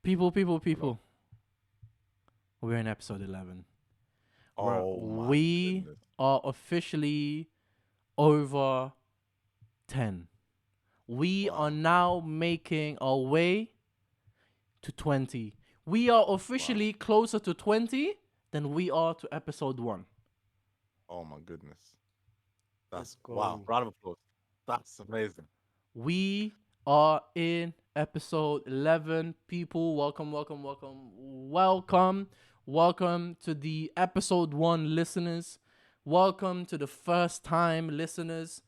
People. We're in episode 11. Oh my We goodness. are officially over 10. We are Wow. now making our way to 20. We are officially closer to 20 than we are to episode 1. Oh my goodness. Let's That's wow. go. Round of applause. That's amazing. We are in episode 11. People, welcome to the episode 1 listeners. Welcome to the first time listeners.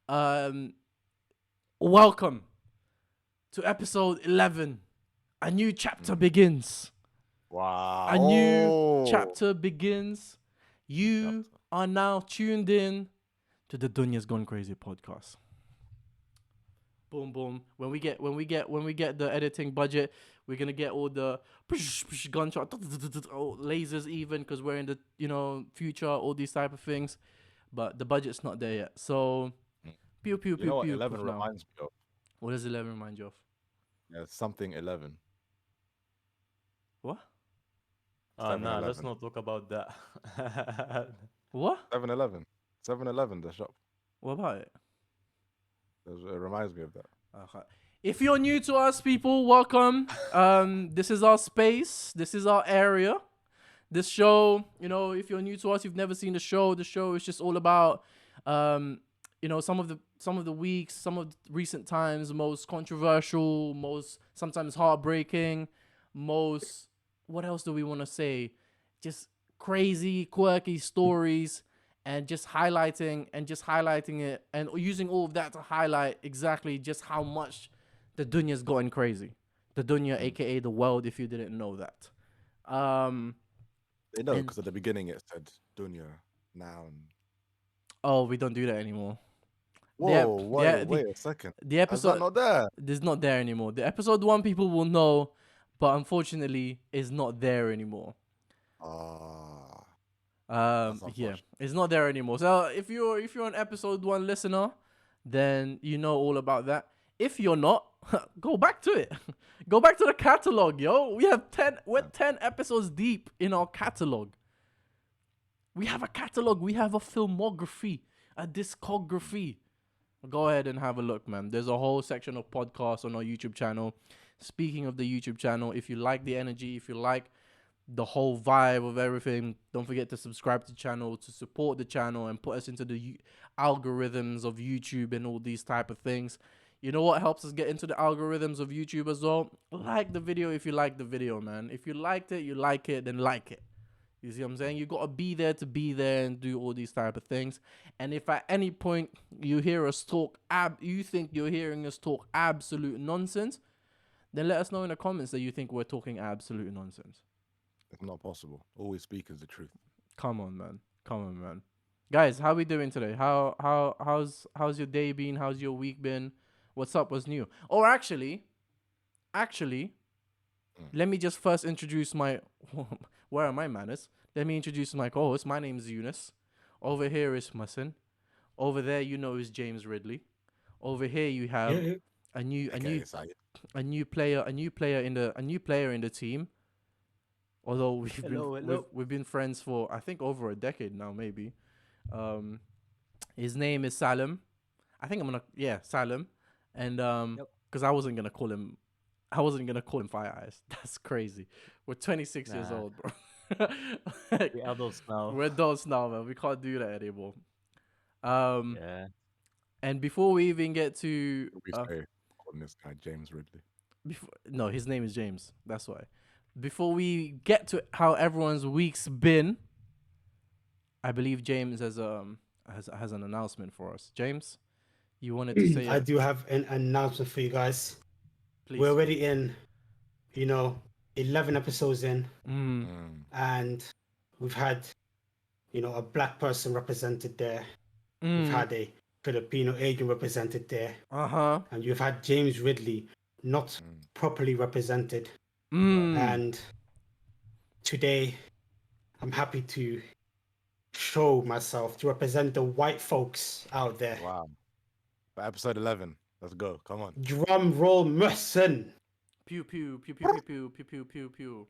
Welcome to episode 11. A new chapter begins. Wow. A new chapter begins. You Chapter. are now tuned in to the Dunya'S Gone Crazy podcast. Boom, boom. When we get the editing budget, we're gonna get all the gunshot, lasers even, because we're in the future, all these type of things. But the budget's not there yet. So pew pew You pew know what pew. 11 Poof now. reminds me of? What does 11 remind you of? Yeah, something 11. What? Nah, let's 7-Eleven. not talk about that. What? 7-Eleven. 7-Eleven, the shop. What about it? It reminds me of that. Okay. If you're new to us, people, welcome. This is our space. This is our area. This show, if you're new to us, you've never seen the show. The show is just all about, some of the weeks, some of the recent times, most controversial, most sometimes heartbreaking, most. What else do we want to say? Just crazy, quirky stories. And just highlighting it and using all of that to highlight exactly just how much the Dunya'S gotten crazy. The Dunya, aka the world, if you didn't know that. They know And- because at the beginning it said Dunya, noun. Oh, we don't do that anymore. Whoa, yeah, wait a second. The Is that episode not there? is not there anymore. The episode 1 people will know, but unfortunately is not there anymore. That's Yeah, unfortunate. it's not there anymore. So if you're an episode 1 listener, then you know all about that. If you're not, go back to it. Go back to the catalog, yo. We're 10 episodes deep in our catalog. We have a catalog. We have a filmography, a discography. Go ahead and have a look, man. There's a whole section of podcasts on our YouTube channel. Speaking of the YouTube channel, if you like the energy, if you like the whole vibe of everything, don't forget to subscribe to the channel, to support the channel and put us into the algorithms of YouTube and all these type of things. You know what helps us get into the algorithms of YouTube as well? Like the video if you like the video, man. If you liked it, you like it, then like it. You see what I'm saying? You got to be there and do all these type of things. And if at any point you hear us talk, you think you're hearing us talk absolute nonsense, then let us know in the comments that you think we're talking absolute nonsense. It's not possible. All we speak is the truth. Come on, man. Guys, how we doing today? How's your day been? How's your week been? What's up? What's new? Or actually, let me just first introduce my where are my manners? Let me introduce my co-host. My name is Eunice. Over here is Mussin. Over there, is James Ridley. Over here you have a new player in the team. Although we've been friends for I think over a decade now, maybe. His name is Salim. I think Salim, and because I wasn't gonna call him Fire Eyes. That's crazy. We're 26 years old, bro. We're adults now. We're adults now, man. We can't do that anymore. Yeah. And before we even get to We say calling this guy James Ridley. no, his name is James. That's why. Before we get to how everyone's week's been, I believe James has an announcement for us. James, you wanted to say? I do have an announcement for you guys. Please. We're already in, 11 episodes in, and we've had, a black person represented there. We've had a Filipino Asian represented there. And you've had James Ridley not properly represented. And today, I'm happy to show myself to represent the white folks out there. Wow. For episode 11, let's go. Come on. Drum roll, Merson. Pew pew pew pew pew pew pew pew pew pew.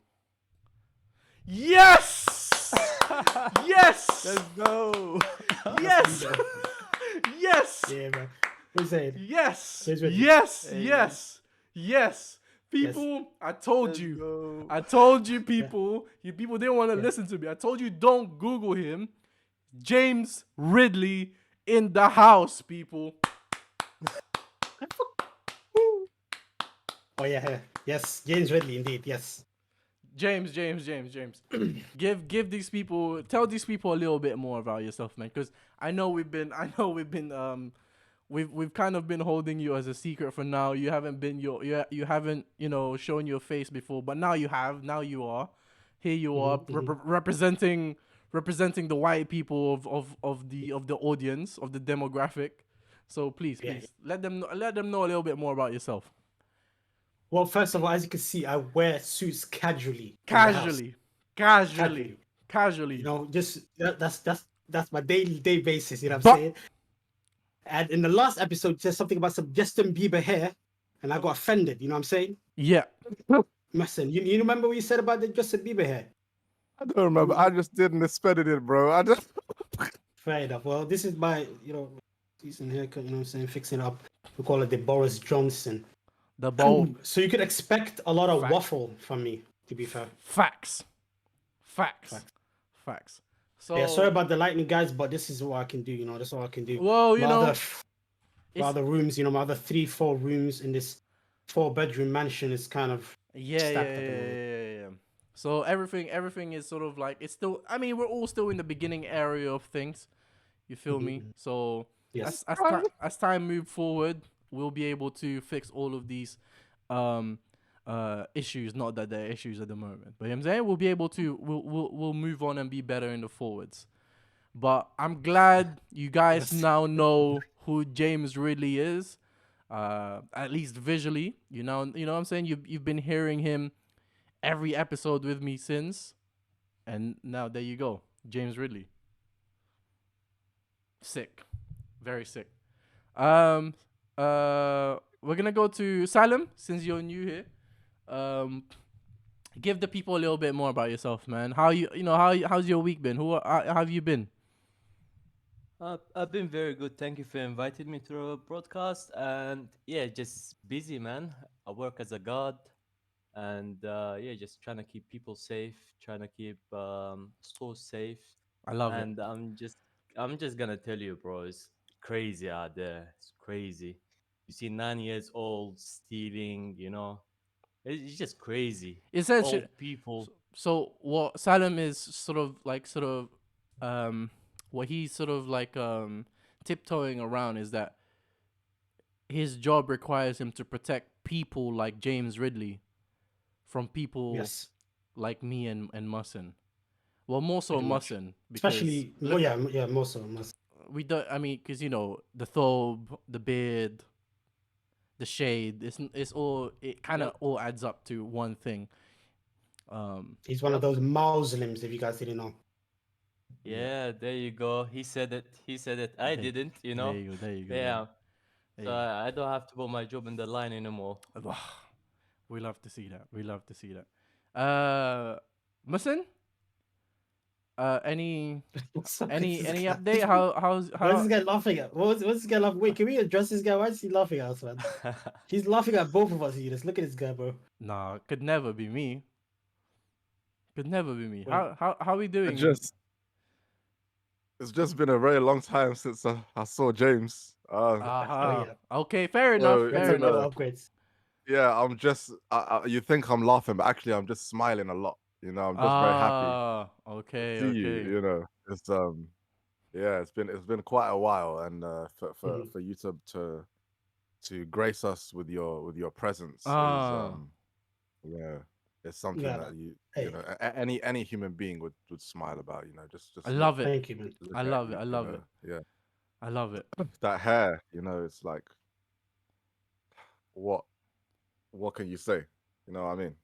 Yes! Yes! Let's go. Yes! Yes! Yeah, man. What you saying? Yes! James Ridley. Yes! Hey. Yes! Yes! People, I told Let's you. go. I told you, people. You people didn't want to Yeah. listen to me. I told you don't Google him. James Ridley in the house, people. Oh yeah, yeah. Yes, James Ridley, indeed. Yes. James. Give these people, tell these people a little bit more about yourself, man. Because I know we've been, we've kind of been holding you as a secret for now. You haven't been you haven't shown your face before, but now you have. Now you are. Here you are representing the white people of the audience, of the demographic. So please Yeah. let them know a little bit more about yourself. Well, first of all, as you can see, I wear suits casually. in the house. Casually. You know, just that's my day basis. You know what But- I'm saying? And in the last episode, there's something about some Justin Bieber hair, and I got offended. You know what I'm saying? Yeah. Listen, you remember what you said about the Justin Bieber hair? I don't remember. I just didn't expect it, bro. I just. Fair enough. Well, this is my decent haircut. You know what I'm saying? Fixing it up. We call it the Boris Johnson. The bowl. So you could expect a lot of Fact. waffle from me. To be fair. Facts. So Yeah, sorry about the lightning, guys, but this is what I can do. You know, that's all I can do. Well, you my know, other, my other rooms, my other 3-4 rooms in this 4-bedroom mansion is kind of stacked at the moment. Yeah. So everything is sort of like, it's still, I mean, we're all still in the beginning area of things. You feel me? So Yes. as time move forward, we'll be able to fix all of these issues. Not that they're issues at the moment, but you know what I'm saying, we'll be able to we'll move on and be better in the forwards. But I'm glad you guys now know who James Ridley is, at least visually. You know what I'm saying. You've been hearing him every episode with me since, and now there you go, James Ridley. Sick, very sick. We're gonna go to Salem since you're new here. Give the people a little bit more about yourself, man. How's your week been? How have you been? I've been very good. Thank you for inviting me to a broadcast. And yeah, just busy, man. I work as a guard, and yeah, just trying to keep people safe, trying to keep stores safe. I love it. And I'm just gonna tell you, bro, it's crazy out there. It's crazy. You see 9 years old stealing, it's just crazy. Essentially, Old people. so what Salem is what he's tiptoeing around is that his job requires him to protect people like James Ridley from people Yes. like me and Mussin. Well, more so Pretty much. Mussin, because Especially, yeah, more so. we don't. I mean, because the thobe, the beard, the shade. It's all. It kind of all adds up to one thing. He's one of those Muslims, if you guys didn't know. Yeah, there you go. He said it. I didn't, There you go. Yeah. There So you go. I don't have to put my job in the line anymore. We love to see that. Mussin? Any update? How's Why is this guy laughing at? What's this guy laughing? Wait, can we address this guy? Why is he laughing at us, man? He's laughing at both of us here. Just look at this guy, bro. Nah, could never be me. Wait. How we doing? It's just been a very long time since I saw James. Uh-huh. yeah. Okay, fair enough. So, Fair Fair enough. enough. upgrades. Yeah, I'm just. you think I'm laughing, but actually, I'm just smiling a lot. I'm just very happy Okay, to see okay. you. It's yeah, it's been quite a while, and for you to grace us with your presence is yeah, it's something Yeah, that man. any human being would smile about. Just I love it. Thank you, man. look I at love you, it. I love it. Yeah, I love it. that hair. It's like what can you say? You know what I mean?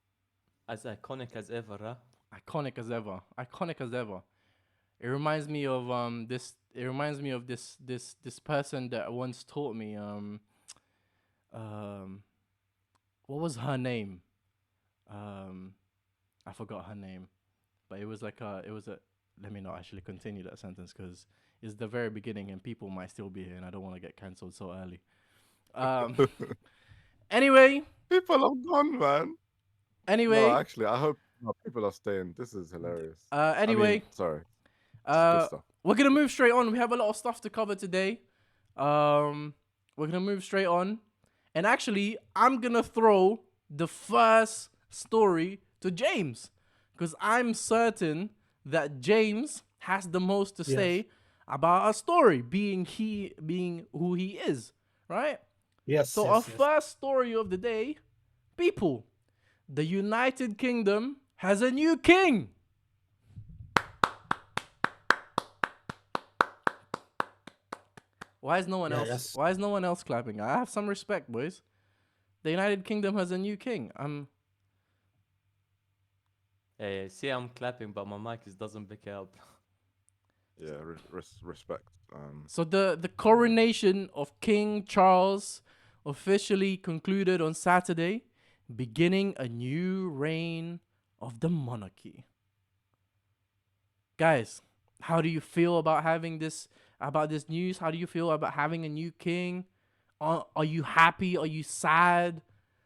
As iconic as ever, huh? Iconic as ever. Iconic as ever. It reminds me of this. It reminds me of this person that once taught me what was her name? I forgot her name, but it was like it was a. Let me not actually continue that sentence because it's the very beginning and people might still be here, and I don't want to get cancelled so early. Anyway, People have gone, man. No, anyway, actually, I hope people are staying. This is hilarious. I anyway, mean, sorry. This is good stuff. we're gonna move straight on. We have a lot of stuff to cover today. We're gonna move straight on, and actually, I'm gonna throw the first story to James because I'm certain that James has the most to say about our story, being who he is, right? Yes, So our first story of the day, people, the United Kingdom has a new king. Why is no one else? Yes. Why is no one else clapping? I have some respect, boys. The United Kingdom has a new king. Hey, see, I'm clapping, but my mic doesn't pick up. Yeah, respect. So the coronation of King Charles officially concluded on Saturday, beginning a new reign of the monarchy. Guys, how do you feel about having this news? How do you feel about having a new king? Are you happy? Are you sad?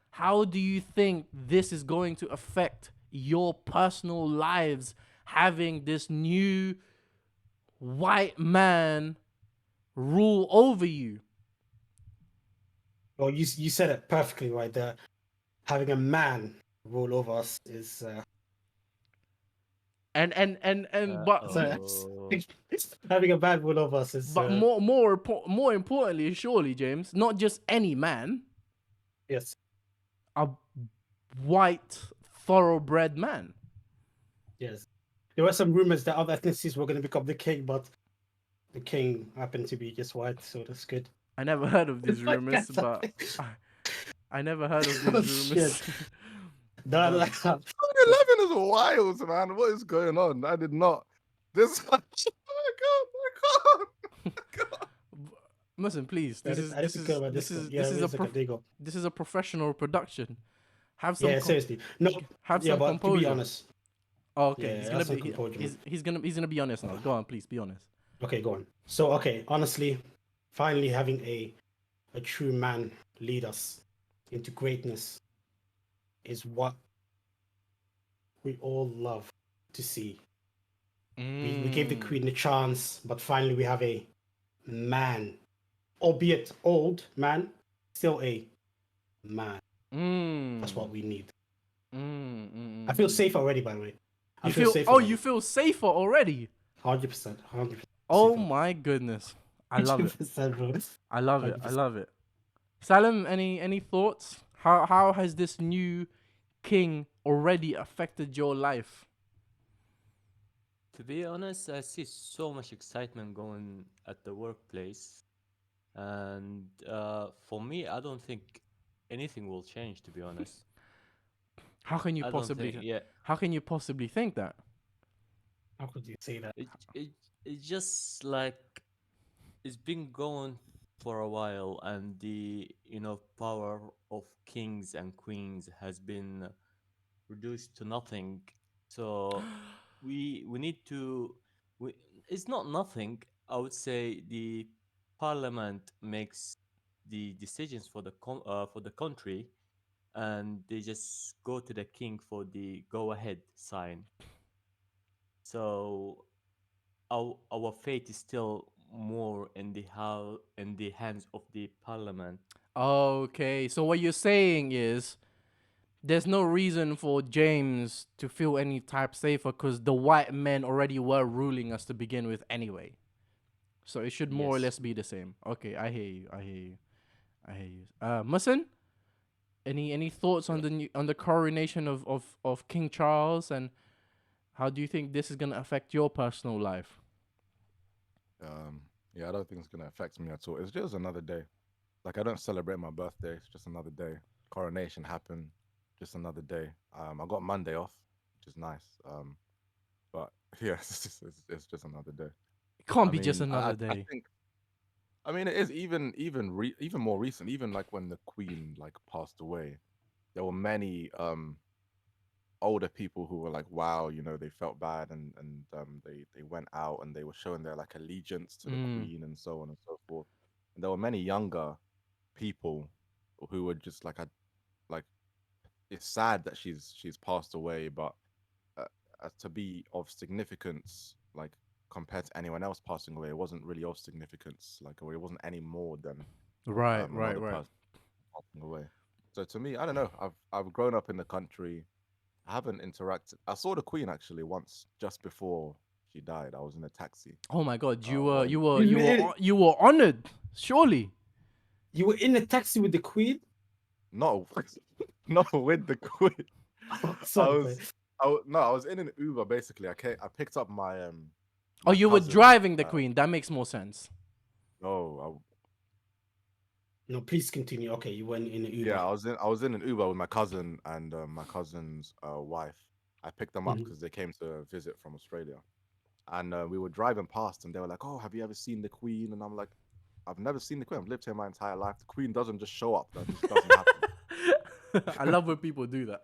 How do you think this is going to affect your personal lives having this new white man rule over you? Well, you said it perfectly right there. Having a man rule over us is But Oh, having a man rule over us is more importantly, surely, James, not just any man, yes. a white thoroughbred man. Yes. There were some rumors that other ethnicities were going to become the king, but the king happened to be just white, so that's good. I never heard of these rumors, but I never heard of these rumors. No, no, no. 11 is wild, man. What is going on? I did not. This. Oh my god! Listen, please. This is a professional production. Have some seriously. No, have some but composure. to be honest. Oh, okay. He's gonna be honest now. Go on, please be honest. Okay, go on. So honestly, finally having a true man lead us into greatness is what we all love to see. We gave the queen a chance, but finally we have a man, albeit old man, still a man. That's what we need. I feel safe already, by the way. You feel safer already? 100%. 100%. Oh my goodness. I love it. Bro. I love it. 100%. I love it. Salim, any thoughts? How has this new king already affected your life? to be honest, I see so much excitement going at the workplace, and for me, I don't think anything will change. To be honest, how can you possibly think that? How could you say that? It's just like it's been going for a while, and the power of kings and queens has been reduced to nothing. So we need to. We, it's not nothing. I would say the parliament makes the decisions for for the country, and they just go to the king for the go ahead sign. So our fate is still more in the hands of the parliament. Okay, so what you're saying is there's no reason for James to feel any type safer because the white men already were ruling us to begin with anyway. So it should more or Yes. less be the same. Okay, I hear you. Musin, any thoughts on the coronation of King Charles, and how do you think this is gonna affect your personal life? Yeah, I don't think it's gonna affect me at all. It's just another day. Like, I don't celebrate my birthday. It's just another day. Coronation happened. Just another day. I got Monday off, which is nice. But yeah, it's just another day. It can't be just another day. I think. I mean, it is even more recent. Even like when the Queen like passed away, there were many older people who were like, wow, they felt bad, and they went out and they were showing their like allegiance to the Queen and so on and so forth. And there were many younger people who were just like, like it's sad that she's passed away, but uh, to be of significance, like compared to anyone else passing away, it wasn't really of significance. Like, or it wasn't any more than Right, right, another right. person passing away. So to me, I don't know. I've grown up in the country. I haven't interacted. I saw the Queen actually once, just before she died. I was in a taxi. Oh my God, you were When you were You you were literally- you were honored, surely. You were in a taxi with the Queen. not not with the Queen. Oh, I sorry, boy. was no, I was in an Uber basically. I picked up Oh, my you were cousin. driving the Queen. That makes more sense. No, No, please continue. Okay, you went in an Uber. yeah, I was in an Uber with my cousin and my cousin's wife. I picked them up Mhm. because they came to visit from Australia, and we were driving past, and they were like, "Oh, have you ever seen the Queen?" And I'm like, "I've never seen the Queen. I've lived here my entire life. The Queen doesn't just show up. That just doesn't happen." I love when people do that.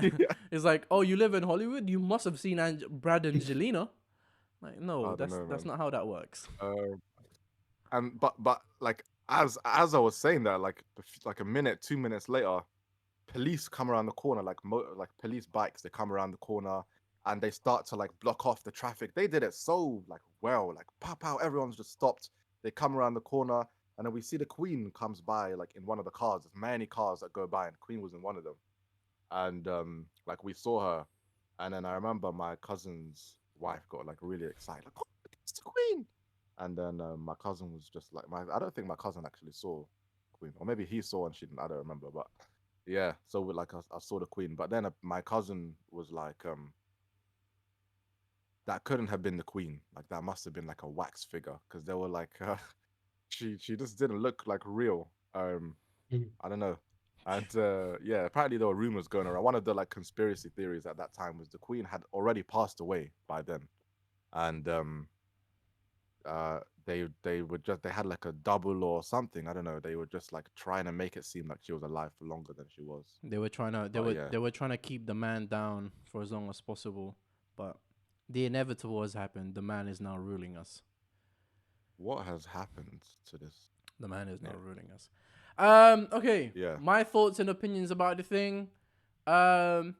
Yeah, It's like, oh, you live in Hollywood. You must have seen Brad and Angelina. Like, no, I don't that's know, that's man. not how that works. And but like as I was saying that, like a minute, 2 minutes later, police come around the corner, like police bikes. They come around the corner and they start to like block off the traffic. They did it so like well, like pow pow. Everyone's just stopped. They come around the corner and then we see the Queen comes by like in one of the cars. There's many cars that go by and Queen was in one of them. And like we saw her, and then I remember my cousin's wife got like really excited, like, "Oh, it's the Queen!" And then my cousin was just like, I don't think my cousin actually saw Queen, or maybe he saw and she didn't. I don't remember, but yeah. So we like I saw the Queen, but then my cousin was like, that couldn't have been the Queen. Like that must have been like a wax figure because they were like, she just didn't look like real. Mhm. I don't know. And yeah, apparently there were rumors going around. One of the like conspiracy theories at that time was the Queen had already passed away by then, and they had like a double or something. I don't know. They were just like trying to make it seem like she was alive for longer than she was. They were trying to they But were yeah, they were trying to keep the man down for as long as possible, but the inevitable has happened. The man is now ruling us. what has happened to this? The man is now Yeah, ruling us. Okay. yeah. My thoughts and opinions about the thing. Um,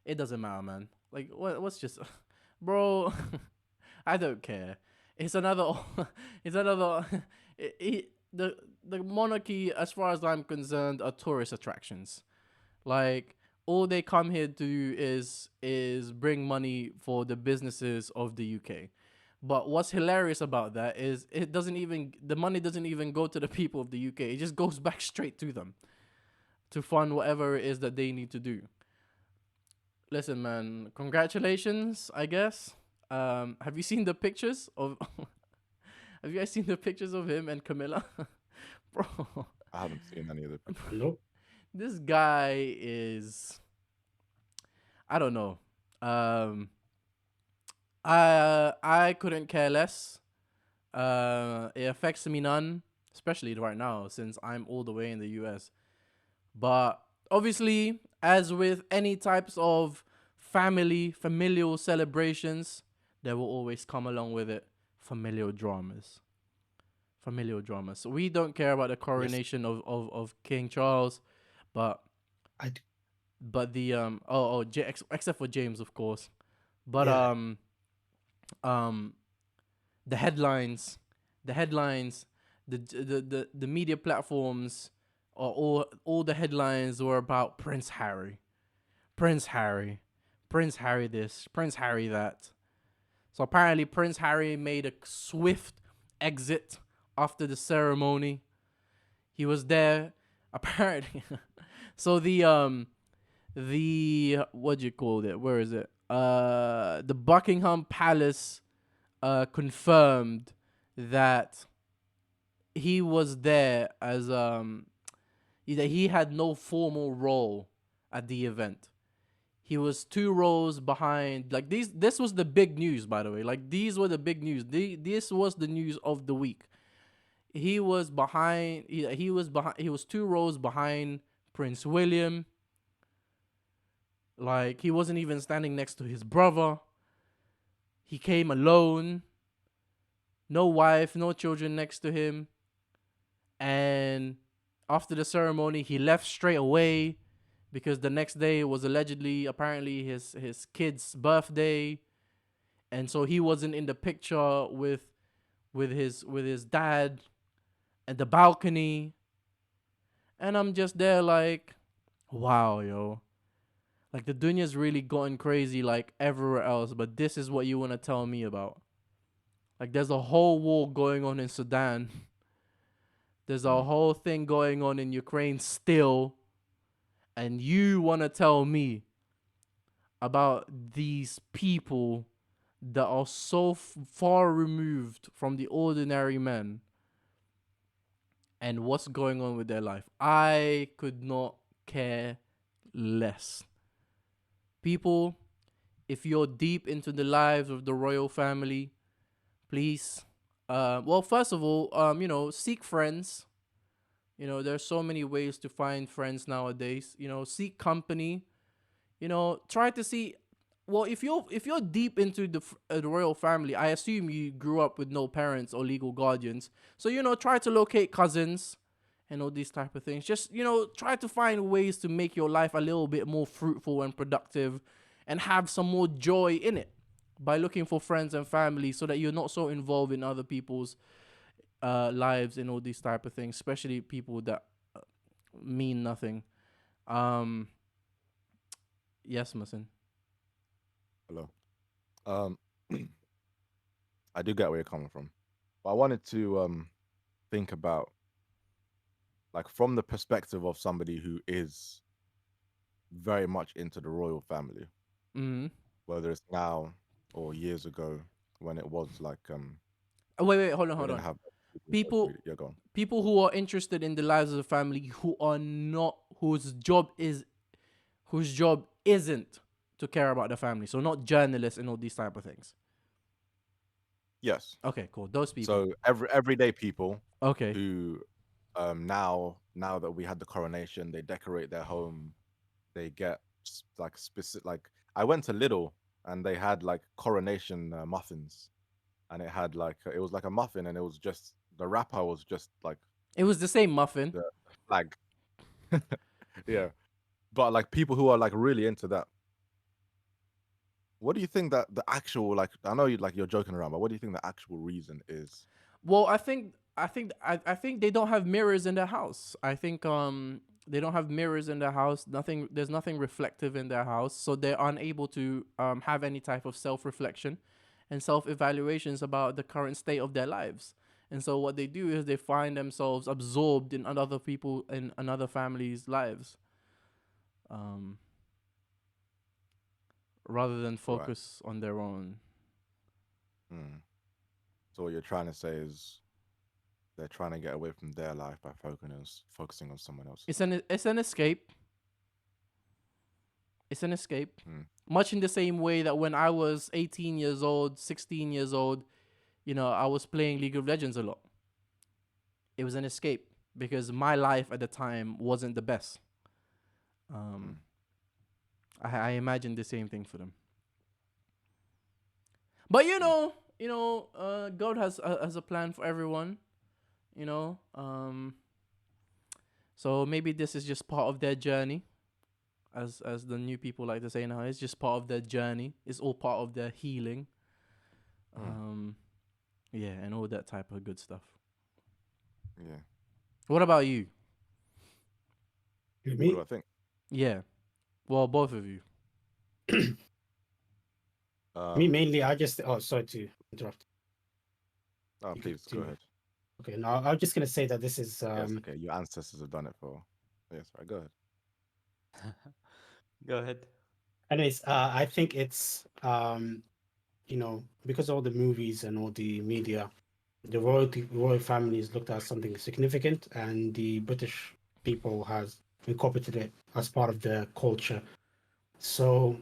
it doesn't matter, man. Like, what's just, bro? I don't care. It's another. It's another. The monarchy, as far as I'm concerned, are tourist attractions. Like, all they come here to do is bring money for the businesses of the UK. But what's hilarious about that is the money doesn't even go to the people of the UK. It just goes back straight to them to fund whatever it is that they need to do. Listen, man, congratulations, I guess. Have you seen the pictures of have you guys seen the pictures of him and Camilla? Bro, I haven't seen any of the pictures. Nope. this guy is, I don't know. Um I couldn't care less. It affects me none, especially right now since I'm all the way in the US. But obviously, as with any types of familial celebrations, there will always come along with it familial dramas. Familial dramas. So we don't care about the Yes, coronation of King Charles, but I do. the except for James, of course. But Yeah. um the headlines, the headlines, the media platforms, or all the headlines were about Prince Harry, Prince Harry, Prince Harry this, Prince Harry that. So apparently Prince Harry made a swift exit after the ceremony. He was there apparently. So the what do you call it? Where is it? The Buckingham Palace confirmed that he was there as that he had no formal role at the event. He was 2 rows behind. Like this was the big news, by the way. Like these were the big news. This was the news of the week. He was behind. He was behind. He was 2 rows behind Prince William. Like, he wasn't even standing next to his brother. He came alone. No wife, no children next to him. And after the ceremony, he left straight away because the next day was apparently his kid's birthday, and so he wasn't in the picture with his dad at the balcony. And I'm just there like, wow, yo. Like, the Dunya'S really gotten crazy like everywhere else, but this is what you want to tell me about. Like, there's a whole war going on in Sudan. There's a whole thing going on in Ukraine still. And you want to tell me about these people that are so far removed from the ordinary man and what's going on with their life. I could not care less. People, if you're deep into the lives of the royal family, please, well, first of all, seek friends. There's so many ways to find friends nowadays. Seek company. Try to see. Well, if you're deep into the royal family, I assume you grew up with no parents or legal guardians. So try to locate cousins and all these type of things. Just try to find ways to make your life a little bit more fruitful and productive, and have some more joy in it by looking for friends and family, so that you're not so involved in other people's lives and all these type of things, especially people that mean nothing. Yes, Masin. Hello. I do get where you're coming from, but I wanted to think about, like, from the perspective of somebody who is very much into the royal family, Mm-hmm. whether it's now or years ago when it was like Oh, wait, hold we on. didn't have People, yeah, go on. people who are interested in the lives of the family, whose job isn't to care about the family. So not journalists and all these type of things. Yes. Okay, cool. Those people. So everyday people Okay. who now that we had the coronation, they decorate their home, they get like specific, like, I went to Lidl and they had like coronation muffins, and it had like it was like a muffin, and it was just the wrapper was just like It was the same muffin. the flag. Yeah, but like people who are like really into that, what do you think that the actual, like, I know you're joking around, but what do you think the actual reason is? Well, I think they don't have mirrors in their house. I think they don't have mirrors in their house. There's nothing reflective in their house, so they're unable to have any type of self-reflection and self-evaluations about the current state of their lives. And so what they do is they find themselves absorbed in other people in another family's lives, um, rather than Right. focus on their own. So what you're trying to say is they're trying to get away from their life by focusing on someone else. It's an escape. It's an escape. Much in the same way that when I was 18 years old, 16 years old, I was playing League of Legends a lot. It was an escape because my life at the time wasn't the best. I imagine the same thing for them. But God has a plan for everyone. So maybe this is just part of their journey, as the new people like to say now. It's just part of their journey. It's all part of their healing. Yeah, and all that type of good stuff. Yeah. What about you? What do I think? Yeah. Well, both of you. Me mainly, I just sorry to interrupt. Oh, please go ahead. Okay, no, I was just gonna say that this is Yes, okay. Your ancestors have done it for. Yes, right. Go ahead. Go ahead. Anyways, I think it's because all the movies and all the media, the royal family is looked at as something significant, and the British people has incorporated it as part of their culture. So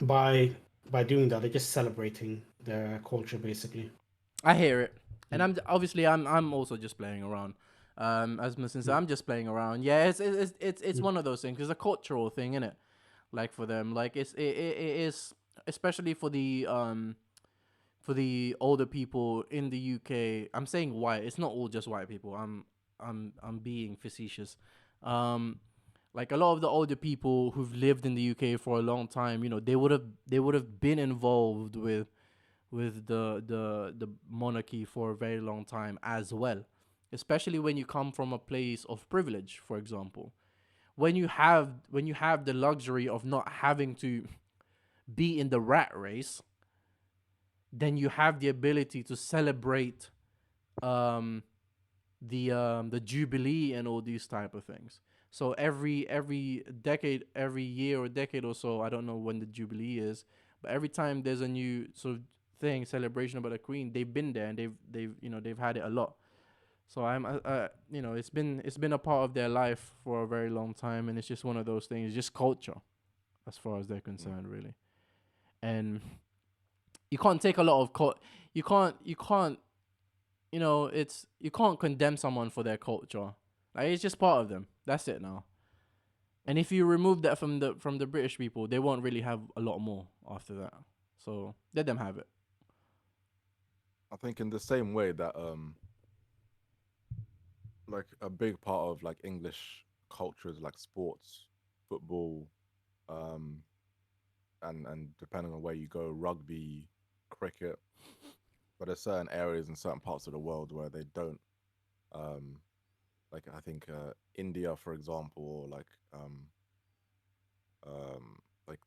by doing that, they're just celebrating their culture, basically. I hear it, and I'm also just playing around. As Muslim said, I'm just playing around. Yeah, it's one of those things. It's a cultural thing, isn't it? like for them. Like it is, especially for the older people in the UK. I'm saying white. It's not all just white people. I'm being facetious. Like a lot of the older people who've lived in the UK for a long time, they would have been involved with the monarchy for a very long time as well. Especially when you come from a place of privilege, for example. When you have the luxury of not having to be in the rat race, then you have the ability to celebrate um, the jubilee and all these type of things. So every decade, every year or decade or so, I don't know when the jubilee is, but every time there's a new sort of thing, celebration about the queen, they've been there and they've had it a lot. So it's been a part of their life for a very long time, and it's just one of those things. It's just culture, as far as they're concerned, really. And you can't take a lot of you can't it's you can't condemn someone for their culture. Like, it's just part of them. That's it now. And if you remove that from the British people, they won't really have a lot more after that. So let them have it. I think in the same way that like a big part of like English culture is like sports, football, um, and depending on where you go, rugby, cricket. But there's certain areas in certain parts of the world where they don't. Um, like I think India, for example, or like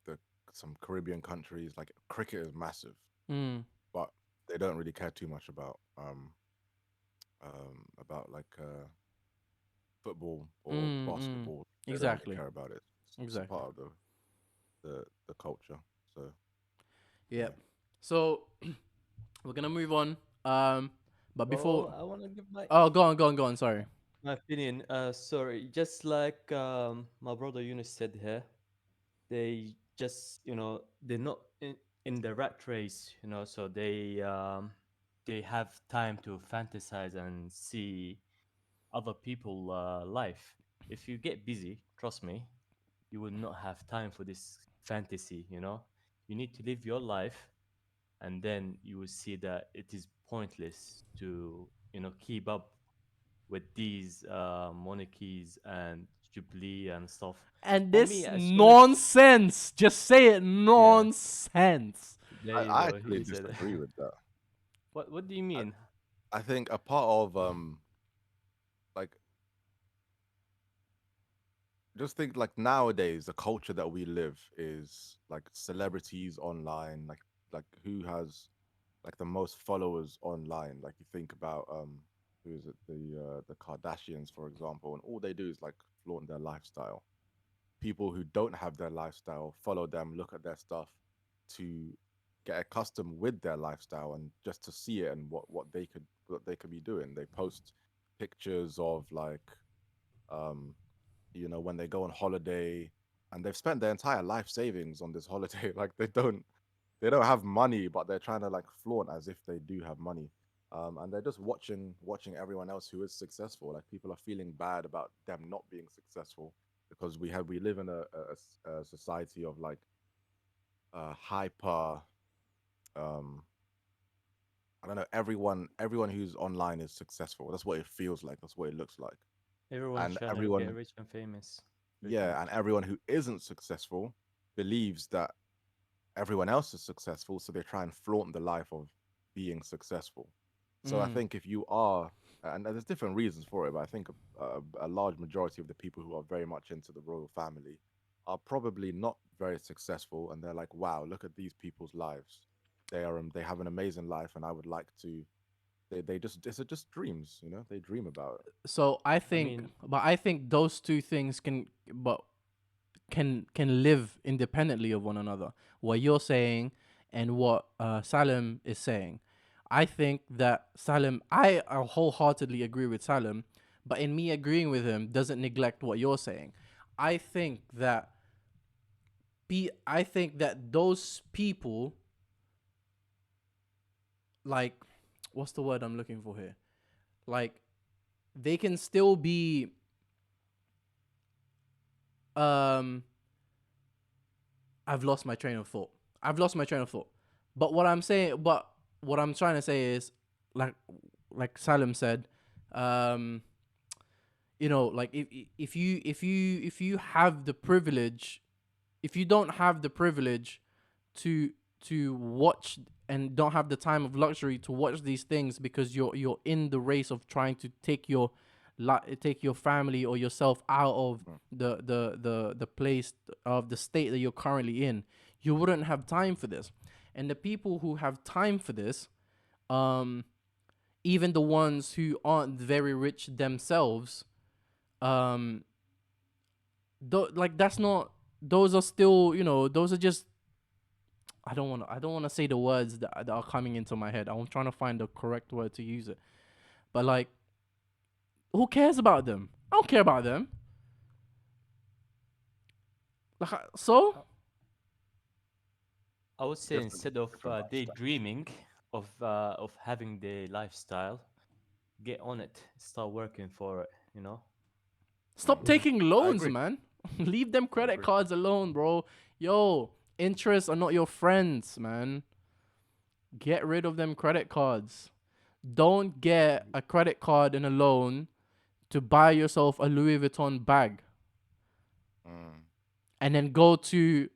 the some Caribbean countries, like cricket is massive, Mm, but they don't really care too much about like football or mm. basketball. They don't really Exactly. care about it. It's a Exactly. part of the culture. So yeah. Yep. So we're gonna move on. But Oh, before, I want to give oh, go on. Sorry. my opinion. Sorry, just like my brother Yunus said here, they just they're not in the rat race, so they have time to fantasize and see other people life. If you get busy, trust me, you will not have time for this fantasy. You need to live your life, and then you will see that it is pointless to keep up with these monarchies and jubilee and stuff. And For me, this as soon as nonsense, just say it, yeah, nonsense. there you I go. actually He said it. disagree with that. What do you I, mean? I think a part of like just think like nowadays the culture that we live is like celebrities online, like who has like the most followers online. Like you think about who is it, the Kardashians, for example, and all they do is like flaunt their lifestyle. People who don't have their lifestyle follow them, look at their stuff to get accustomed with their lifestyle and just to see it and what they could be doing. They post pictures of like um when they go on holiday and they've spent their entire life savings on this holiday. Like they don't have money, but they're trying to like flaunt as if they do have money. And they're just watching everyone else who is successful. Like people are feeling bad about them not being successful because we live in a society of like hyper. Um, I don't know. Everyone who's online is successful. That's what it feels like. That's what it looks like. Everyone's And trying to get everyone, rich and famous, pretty yeah, and much. everyone who isn't successful believes that everyone else is successful, so they try and flaunt the life of being successful. So I Mm. think if you are, and there's different reasons for it, but I think a large majority of the people who are very much into the royal family are probably not very successful, and they're like, "Wow, look at these people's lives. They have an amazing life, and I would like to." They just it's just dreams, They dream about it. So I I think, mean, but I think those two things can live independently of one another. What you're saying and what Salim is saying. I think that I wholeheartedly agree with Salim, but in me agreeing with him doesn't neglect what you're saying. I think that I think that those people, like, what's the word I'm looking for here? Like, they can still be um I've lost my train of thought. I've lost my train of thought. But what I'm saying, but what I'm trying to say is, like, like Salim said, um, like if you have the privilege, if you don't have the privilege to watch and don't have the time of luxury to watch these things because you're in the race of trying to take your family or yourself out of the place of the state that you're currently in, you wouldn't have time for this. And the people who have time for this, even the ones who aren't very rich themselves, like that's not, those are still, those are just, I don't want to say the words that are coming into my head. I'm trying to find the correct word to use it. But like, who cares about them? I don't care about them. Like, so I would say Different, instead of different lifestyle. daydreaming of having the lifestyle, get on it. Start working for it. You know. stop taking loans, agree. man. Leave them credit agree. cards alone, bro. Yo, interests are not your friends, man. Get rid of them credit cards. Don't get a credit card and a loan to buy yourself a Louis Vuitton bag and then go to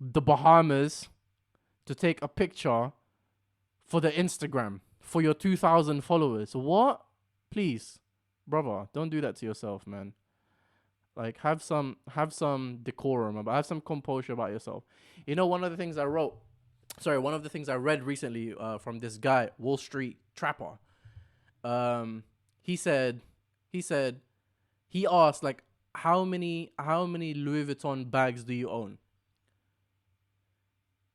the Bahamas to take a picture for the Instagram for your 2,000 followers. What? Please, brother, don't do that to yourself, man. Like, have some decorum, have some composure about yourself. One of the things one of the things I read recently from this guy, Wall Street Trapper. He said he asked, like, how many Louis Vuitton bags do you own?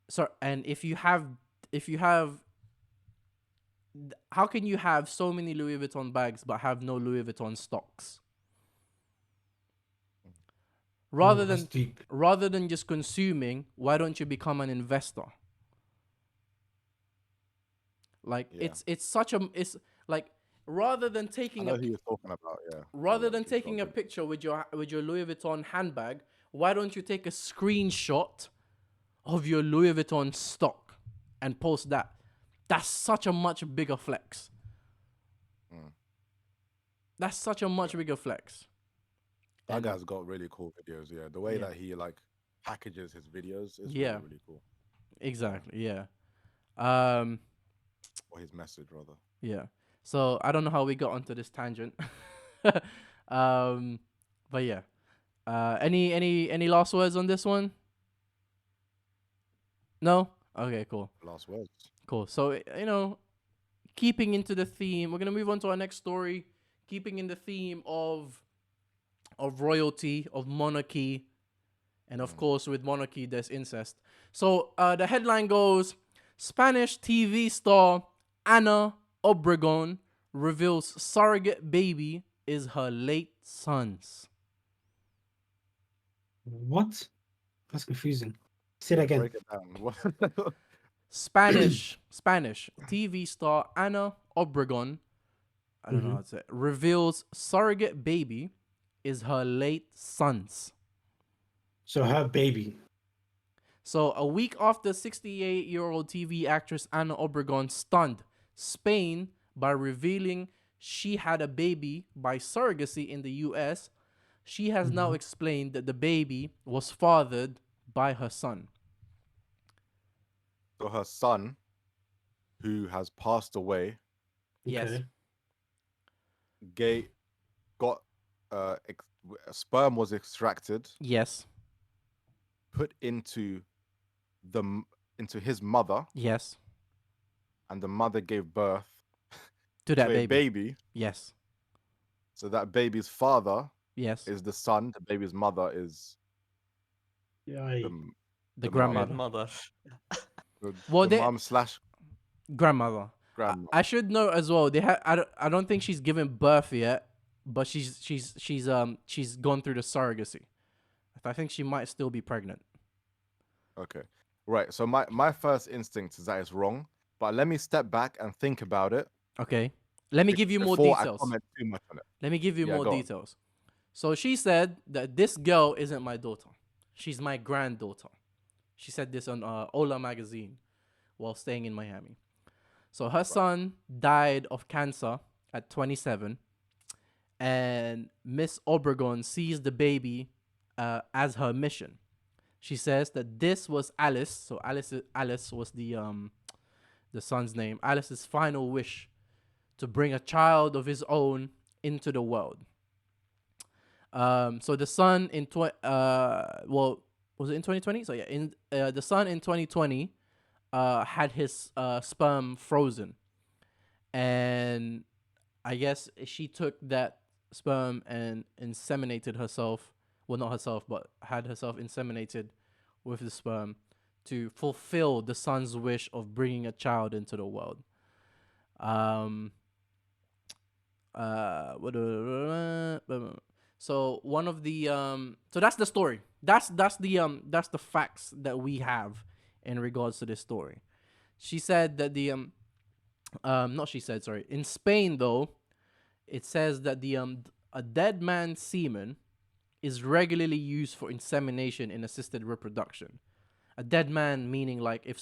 So, and if you have, how can you have so many Louis Vuitton bags but have no Louis Vuitton stocks? Rather That's than deep. just consuming, why don't you become an investor? Like, Yeah. it's such a, it's like, rather than I taking know a who you're talking about. Yeah. rather Yeah, than keep taking a going. picture with your Louis Vuitton handbag, why don't you take a screenshot of your Louis Vuitton stock and post that? That's such a much bigger flex. That's such a much bigger flex. That And guy's got really cool videos. Yeah, the way Yeah. that he like packages his videos is Yeah. really, really cool. exactly, yeah. Or his message rather. Yeah. So I don't know how we got onto this tangent. But yeah. Any last words on this one? No? Okay, cool. Last words. Cool. So, keeping into the theme, we're going to move on to our next story, keeping in the theme of royalty, of monarchy, and of course with monarchy there's incest. So, the headline goes, Spanish TV star Ana Obregón reveals surrogate baby is her late son's. What? That's confusing. Say that again. Break it down. Spanish TV star Ana Obregón, I don't know how to say it, reveals surrogate baby is her late son's. So her baby. So a week after 68-year-old TV actress Ana Obregón stunned Spain by revealing she had a baby by surrogacy in the US, she has now explained that the baby was fathered by her son. So her son, who has passed away, Yes. got sperm was extracted, Yes. put into his mother, Yes. and the mother gave birth To that to a baby. baby. Yes. So that baby's father Yes. is the son. The baby's mother is Yeah. The mum. grandmother. Mother. Well, the they- mom slash Grandmother. grandma. I should know as well. They have. I don't think she's given birth yet, but she's gone through the surrogacy. I think she might still be pregnant. Okay. Right. So my first instinct is that it's wrong, but let me step back and think about it. Okay. Let me give you more before details. I comment too much on it. Let me give you Yeah, more go on. details. So she said that this girl isn't my daughter. She's my granddaughter. She said this on Ola magazine while staying in Miami. So her Right. son died of cancer at 27, and Miss Obregon sees the baby as her mission. She says that this was Alice. So Alice was the son's name. Alice's final wish to bring a child of his own into the world. So the son in well, was it in 2020? So yeah, in the son in 2020 had his sperm frozen, and I guess she took that sperm and inseminated herself. Well, not herself, but had herself inseminated with the sperm to fulfill the son's wish of bringing a child into the world. Um, what so one of the so that's the story. That's the facts that we have in regards to this story. She said that the not she said, sorry. In Spain though, it says that the a dead man's semen is regularly used for insemination in assisted reproduction. A dead man meaning like if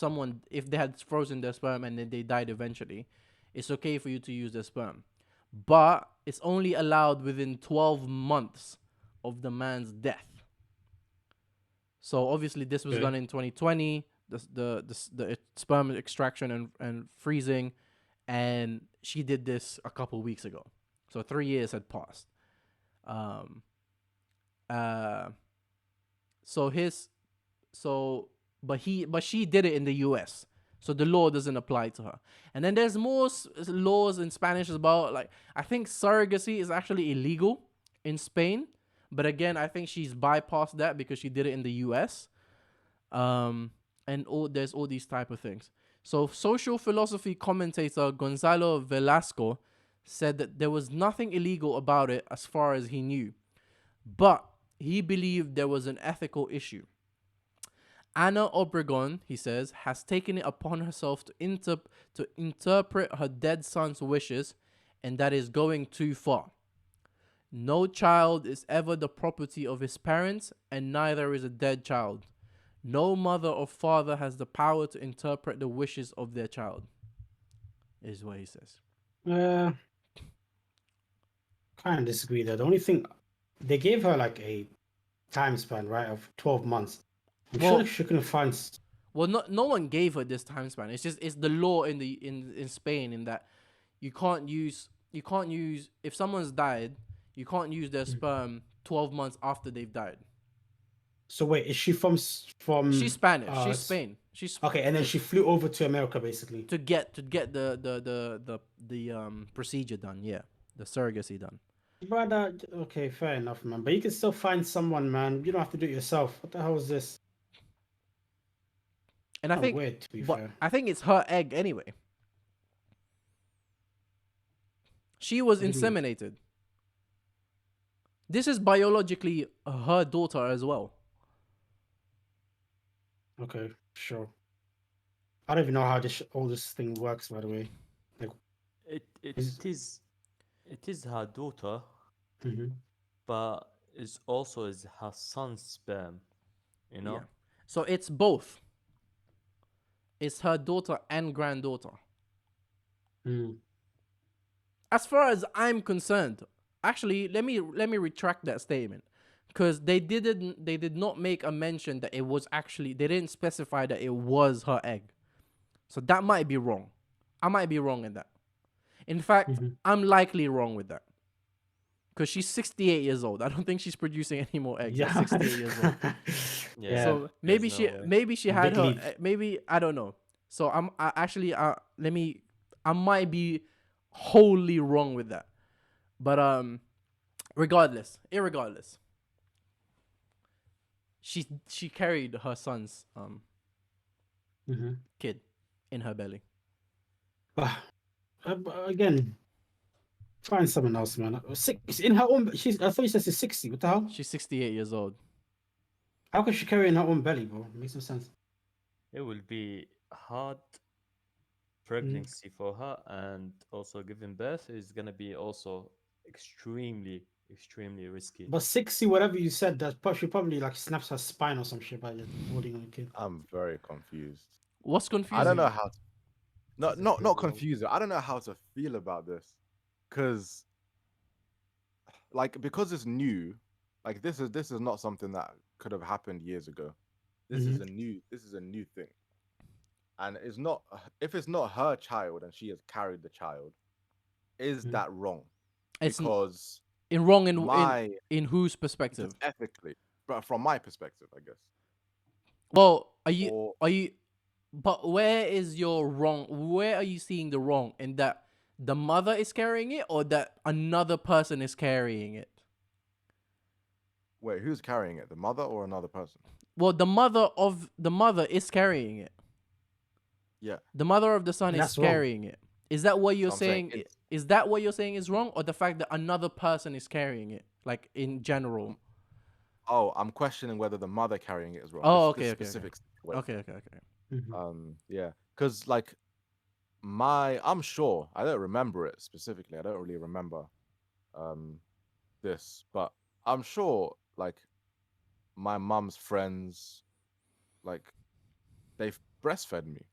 they had frozen their sperm and then they died eventually, it's okay for you to use their sperm. But it's only allowed within 12 months of the man's death. So obviously this was Okay. done in 2020, the sperm extraction and freezing, and she did this a couple weeks ago. So 3 years had passed. Um, uh, so his so but she did it in the US, so the law doesn't apply to her. And then there's more laws in Spanish about, like, I think surrogacy is actually illegal in Spain, but again I think she's bypassed that because she did it in the US. And there's all these type of things. So social philosophy commentator Gonzalo Velasco said that there was nothing illegal about it as far as he knew, but he believed there was an ethical issue. Ana Obregon, he says, has taken it upon herself to interpret her dead son's wishes, and that is going too far. No child is ever the property of his parents, and neither is a dead child. No mother or father has the power to interpret the wishes of their child, is what he says. Uh, kind of disagree there. The only thing they gave her like a time span, right, of 12 months. I'm sure Well, she couldn't find. no one gave her this time span. It's the law in Spain, in that you can't use if someone's died, you can't use their sperm 12 months after they've died. So wait, is she She's from Spanish. She's Spain. She's okay, and then like she flew over to America basically. to get the procedure done. Yeah, the surrogacy done. Brother, okay, fair enough, man. But you can still find someone, man. You don't have to do it yourself. What the hell is this? And I Kind of think, weird, to be but fair. I think it's her egg anyway. She was What do you mean? inseminated. This is biologically her daughter as well. Okay, sure. I don't even know how all this thing works, by the way. Like, It it is is it is her daughter, mhm. but it's also is her son's sperm. You Yeah. know. So it's both. It's her daughter and granddaughter. Mm. As far as I'm concerned, actually, let me retract that statement, because they did not make a mention that it was actually, they didn't specify that it was her egg. So that might be wrong. I might be wrong in that. In fact, Mhm. I'm likely wrong with that, because she's 68 years old. I don't think she's producing any more eggs at Yeah. 68 years old. Yeah. Yeah. So There's no way. maybe she had Big her, leap. maybe I don't know. So I actually let me, I might be wholly wrong with that. But irregardless, she carried her son's Mhm. kid in her belly. But again, find someone else, man. Six in her own. I thought you said she's 60. What the hell? She's 68 years old. How can she carry in her own belly, bro? Makes no sense. It will be hard Mm. pregnancy for her, and also giving birth is gonna be also extremely extremely risky. But 60, whatever you said, she probably like snaps her spine or some shit by just holding on a kid. I'm very confused. What's I don't confusing know you? how to, Jesus not Christ, bro. confused. I don't know how to feel about this, because like because it's new, like this is not something that could have happened years ago. Mm-hmm. This is a new thing, and it's not if it's not her child and she has carried the child, is Mm-hmm. that wrong? It's Because in wrong my in whose just perspective? ethically, but from my perspective, I guess, Well, or are you? But where is your wrong? Where are you seeing the wrong in that the mother is carrying it or that another person is carrying it? wait, who's carrying it, the mother or another person? Well, the mother is carrying it. Yeah, The mother of the son And is that's wrong. carrying it. Is that what you're so I'm saying saying? it's. Is that what you're saying is wrong, or the fact that another person is carrying it, like in general? Oh, I'm questioning whether the mother carrying it is wrong. Oh, This okay, okay, okay, specific situation. okay, okay, okay. Mm-hmm. Yeah, because like I'm sure I don't remember it specifically. I don't really remember um this, but I'm sure like my mum's friends, like they've breastfed me,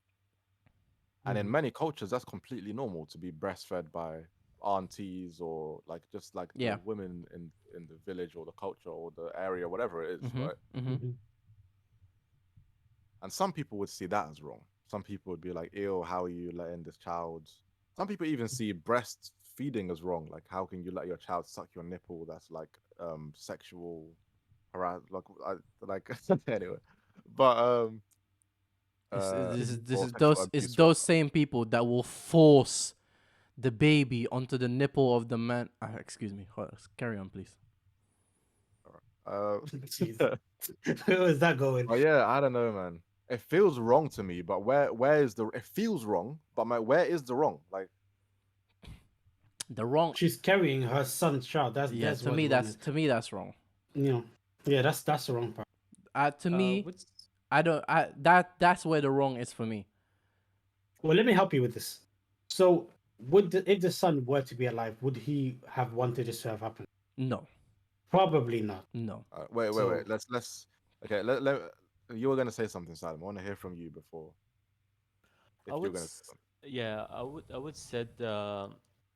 and in Mm-hmm. many cultures that's completely normal to be breastfed by aunties or like just like the Yeah. women in the village or the culture or the area, whatever it is, Mhm. right? Mhm. Mm-hmm. And some people would see that as wrong. Some people would be like, ew, how are you letting this child? Some people even see breastfeeding as wrong. Like, how can you let your child suck your nipple? That's like sexual harass. Like anyway, but This is this is this or is sexual those it's abuse those rather. same people that will force the baby onto the nipple of the man. Excuse me. Carry on, please. Jeez. Where was that going? But yeah, I don't know, man. It feels wrong to me, but where is the? It feels wrong, but where is the wrong? Like, The wrong. She's carrying her son's child. Yeah. That's what's wrong. To me that's wrong. You know, yeah, that's the wrong part. To me, Which I don't. That's where the wrong is for me. Well, let me help you with this. So, if the son were to be alive, would he have wanted this to have happened? No. Probably not. No. wait. So, Let's. Okay, let. You were gonna say something, Salim. I want to hear from you before I if would, you're gonna say something. yeah, I would said,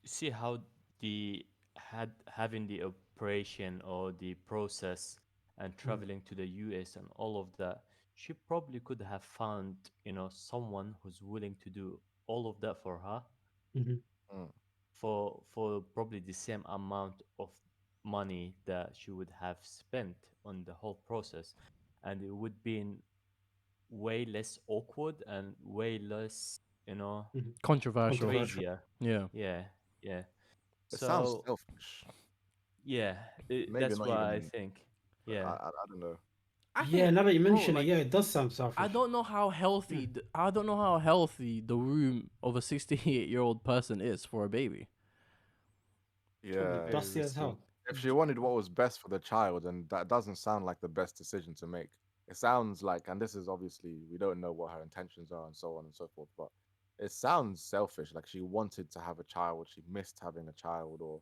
see how the had having the operation or the process and mm, traveling to the US and all of that, she probably could have found, someone who's willing to do all of that for her mhm, Mm. for probably the same amount of money that she would have spent on the whole process, and it would be way less awkward and way less, mhm. Controversial. Controversial. crazier. Yeah. Yeah, yeah. It sounds So selfish. yeah, Maybe that's not what I even. think. Yeah. I don't know. I Yeah, think, now that you bro, mention it, like yeah, it does sound I selfish. don't know how Yeah, healthy I don't know how healthy the room of a 68-year-old person is for a baby. it's probably Yeah, dusty as hell. if she wanted what was best for the child, and that doesn't sound like the best decision to make. It sounds like, and this is obviously we don't know what her intentions are and so on and so forth, but it sounds selfish. Like she wanted to have a child, she missed having a child, or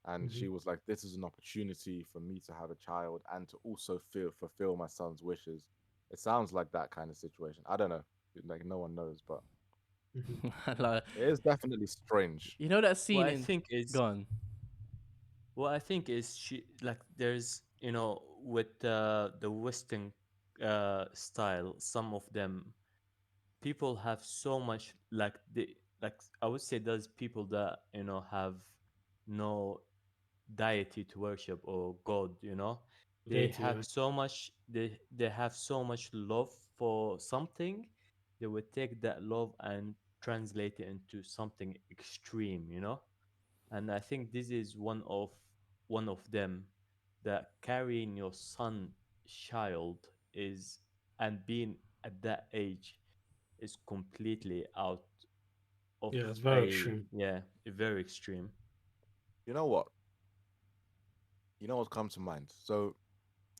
and Mhm. she was like, "This is an opportunity for me to have a child and to also fulfill my son's wishes." It sounds like that kind of situation. I don't know, like no one knows, but Mhm. Like, it is definitely strange. you know that What scene I in think is Gone. what I think is she like there's with the Western style, some of them people have so much like I would say there's people that have no deity to worship or god, they Deity, have yeah. so much they have so much love for something, they would take that love and translate it into something extreme, and I think this is one of them, that carrying your son child is and being at that age is completely out of Yeah, it's very a extreme. yeah, very extreme. You know what? You know what comes to mind? So,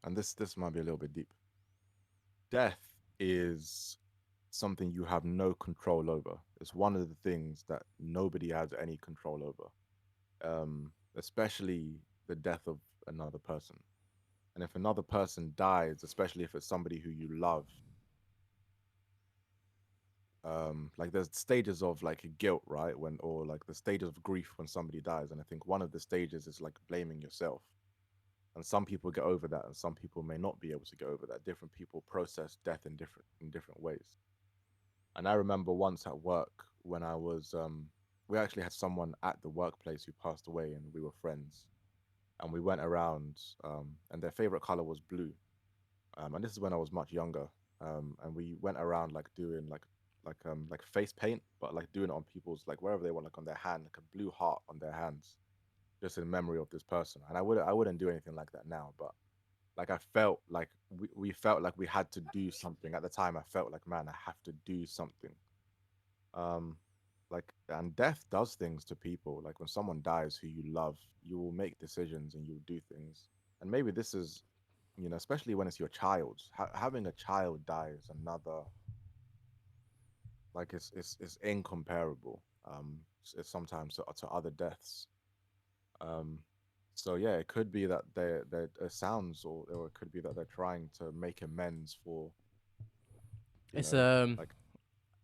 and this might be a little bit deep. Death is something you have no control over. It's one of the things that nobody has any control over. Especially the death of another person. And if another person dies, especially if it's somebody who you love, like there's stages of like guilt, right? When or like the stages of grief when somebody dies. And I think one of the stages is like blaming yourself. And some people get over that, and some people may not be able to get over that. Different people process death in different ways. And I remember once at work when I was we actually had someone at the workplace who passed away, and we were friends. And we went around, and their favorite color was blue. And this is when I was much younger. And we went around like doing like face paint, but like doing it on people's like wherever they want, like on their hand, like a blue heart on their hands, just in memory of this person. And I wouldn't do anything like that now, but like I felt like we felt like we had to do something at the time. I felt like, man, I have to do something. Um, like, and death does things to people. Like when someone dies who you love, you will make decisions and you'll do things. And maybe this is, especially when it's your child. Having a child die is another, like it's incomparable. It's sometimes to other deaths. Um, so yeah, it could be that they it sounds, or it could be that they're trying to make amends for, It's like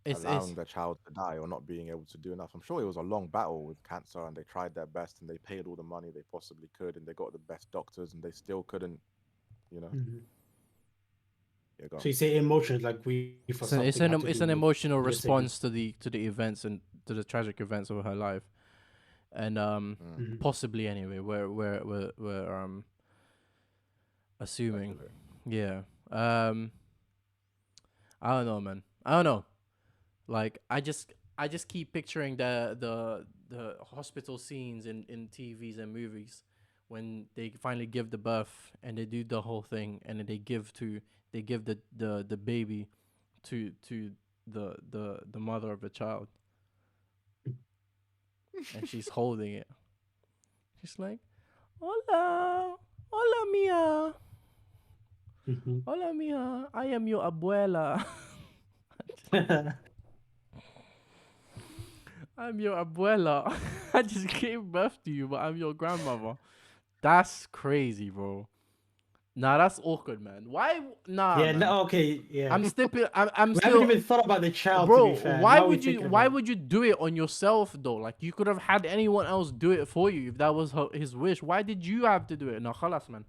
it's allowing their child to die or not being able to do enough. I'm sure it was a long battle with cancer, and they tried their best, and they paid all the money they possibly could, and they got the best doctors, and they still couldn't, you know. Mhm. Yeah, go So on. you say emotions like grief or it's something had to do it's an with emotional the decision. response to the events and to the tragic events of her life, and Mm, Mhm. possibly anyway we're assuming, speculate. yeah. um I don't know, man. I don't know. Like I just keep picturing the hospital scenes in TVs and movies when they finally give the birth and they do the whole thing, and then they give the baby to the mother of the child, and she's holding it. She's like, "Hola, hola mia, Mhm. hola mia, I am your abuela." I'm your abuela. I just gave birth to you, but I'm your grandmother. That's crazy, bro. Nah, that's awkward, man. Why? Nah, Yeah, man. no, okay, yeah. I'm We haven't still, even thought about the child, to bro. be fair. Now we're thinking Why about it. would you do it on yourself though? Like you could have had anyone else do it for you if that was his wish. Why did you have to do it? No, khalas, man.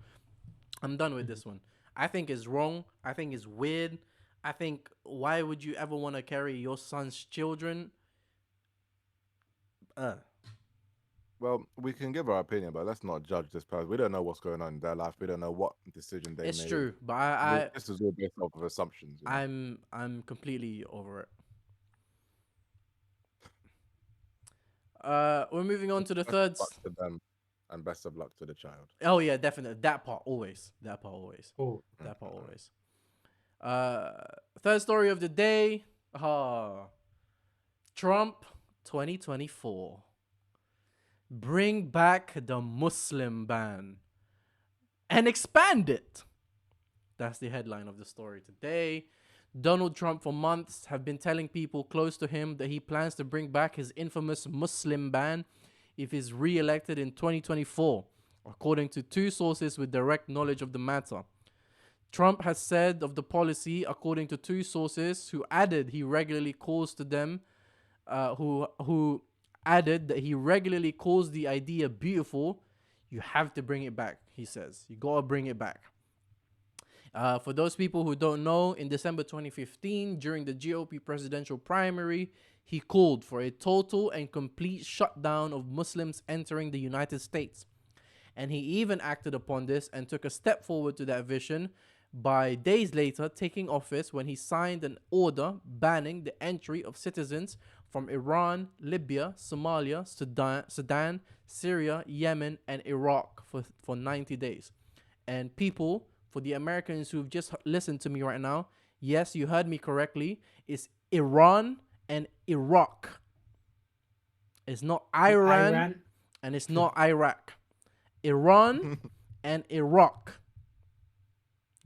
I'm done with Mhm. this one. I think it's wrong. I think it's weird. I think why would you ever want to carry your son's children? Uh, Well, we can give our opinion, but let's not judge this person. We don't know what's going on in their life. We don't know what decision they it's made. true, but This is all based off of assumptions. I'm completely over it. We're moving on to the Best of third. luck to them, and best of luck to the child. Oh yeah, definitely that part always. That part always. Oh, That part Mm. always. Third story of the day. Trump 2024. Bring back the Muslim ban and expand it. That's the headline of the story today. Donald Trump for months have been telling people close to him that he plans to bring back his infamous Muslim ban if he's re-elected in 2024, according to two sources with direct knowledge of the matter. Trump has said of the policy, according to two sources who added he regularly calls to them, who added that he regularly calls the idea beautiful. You have to bring it back, he says. You gotta bring it back. For those people who don't know, in December 2015, during the GOP presidential primary, he called for a total and complete shutdown of Muslims entering the United States. And he even acted upon this and took a step forward to that vision by days later taking office when he signed an order banning the entry of citizens from Iran, Libya, Somalia, Sudan, Syria, Yemen, and Iraq for 90 days. And people, for the Americans who've just listened to me right now, yes, you heard me correctly. It's Iran and Iraq. It's not not Iran Iran. and it's not Iraq. Iran and Iraq.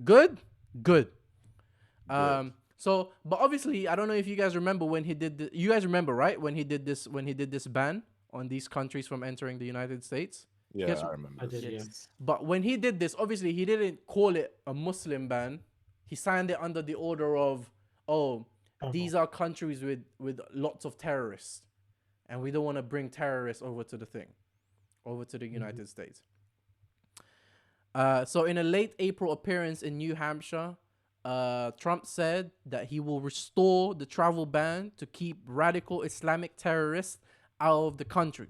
Good? Good. Good. But obviously, I don't know if you guys remember when he did you guys remember, right? When he did this ban on these countries from entering the United States? He Yeah, gets, I remember I this. did, yeah. Yes. but when he did this, obviously he didn't call it a Muslim ban. He signed it under the order of, oh, these are countries with lots of terrorists, and we don't want to bring terrorists over to the thing, over to the United States. So in a late April appearance in New Hampshire, Trump said that he will restore the travel ban to keep radical Islamic terrorists out of the country.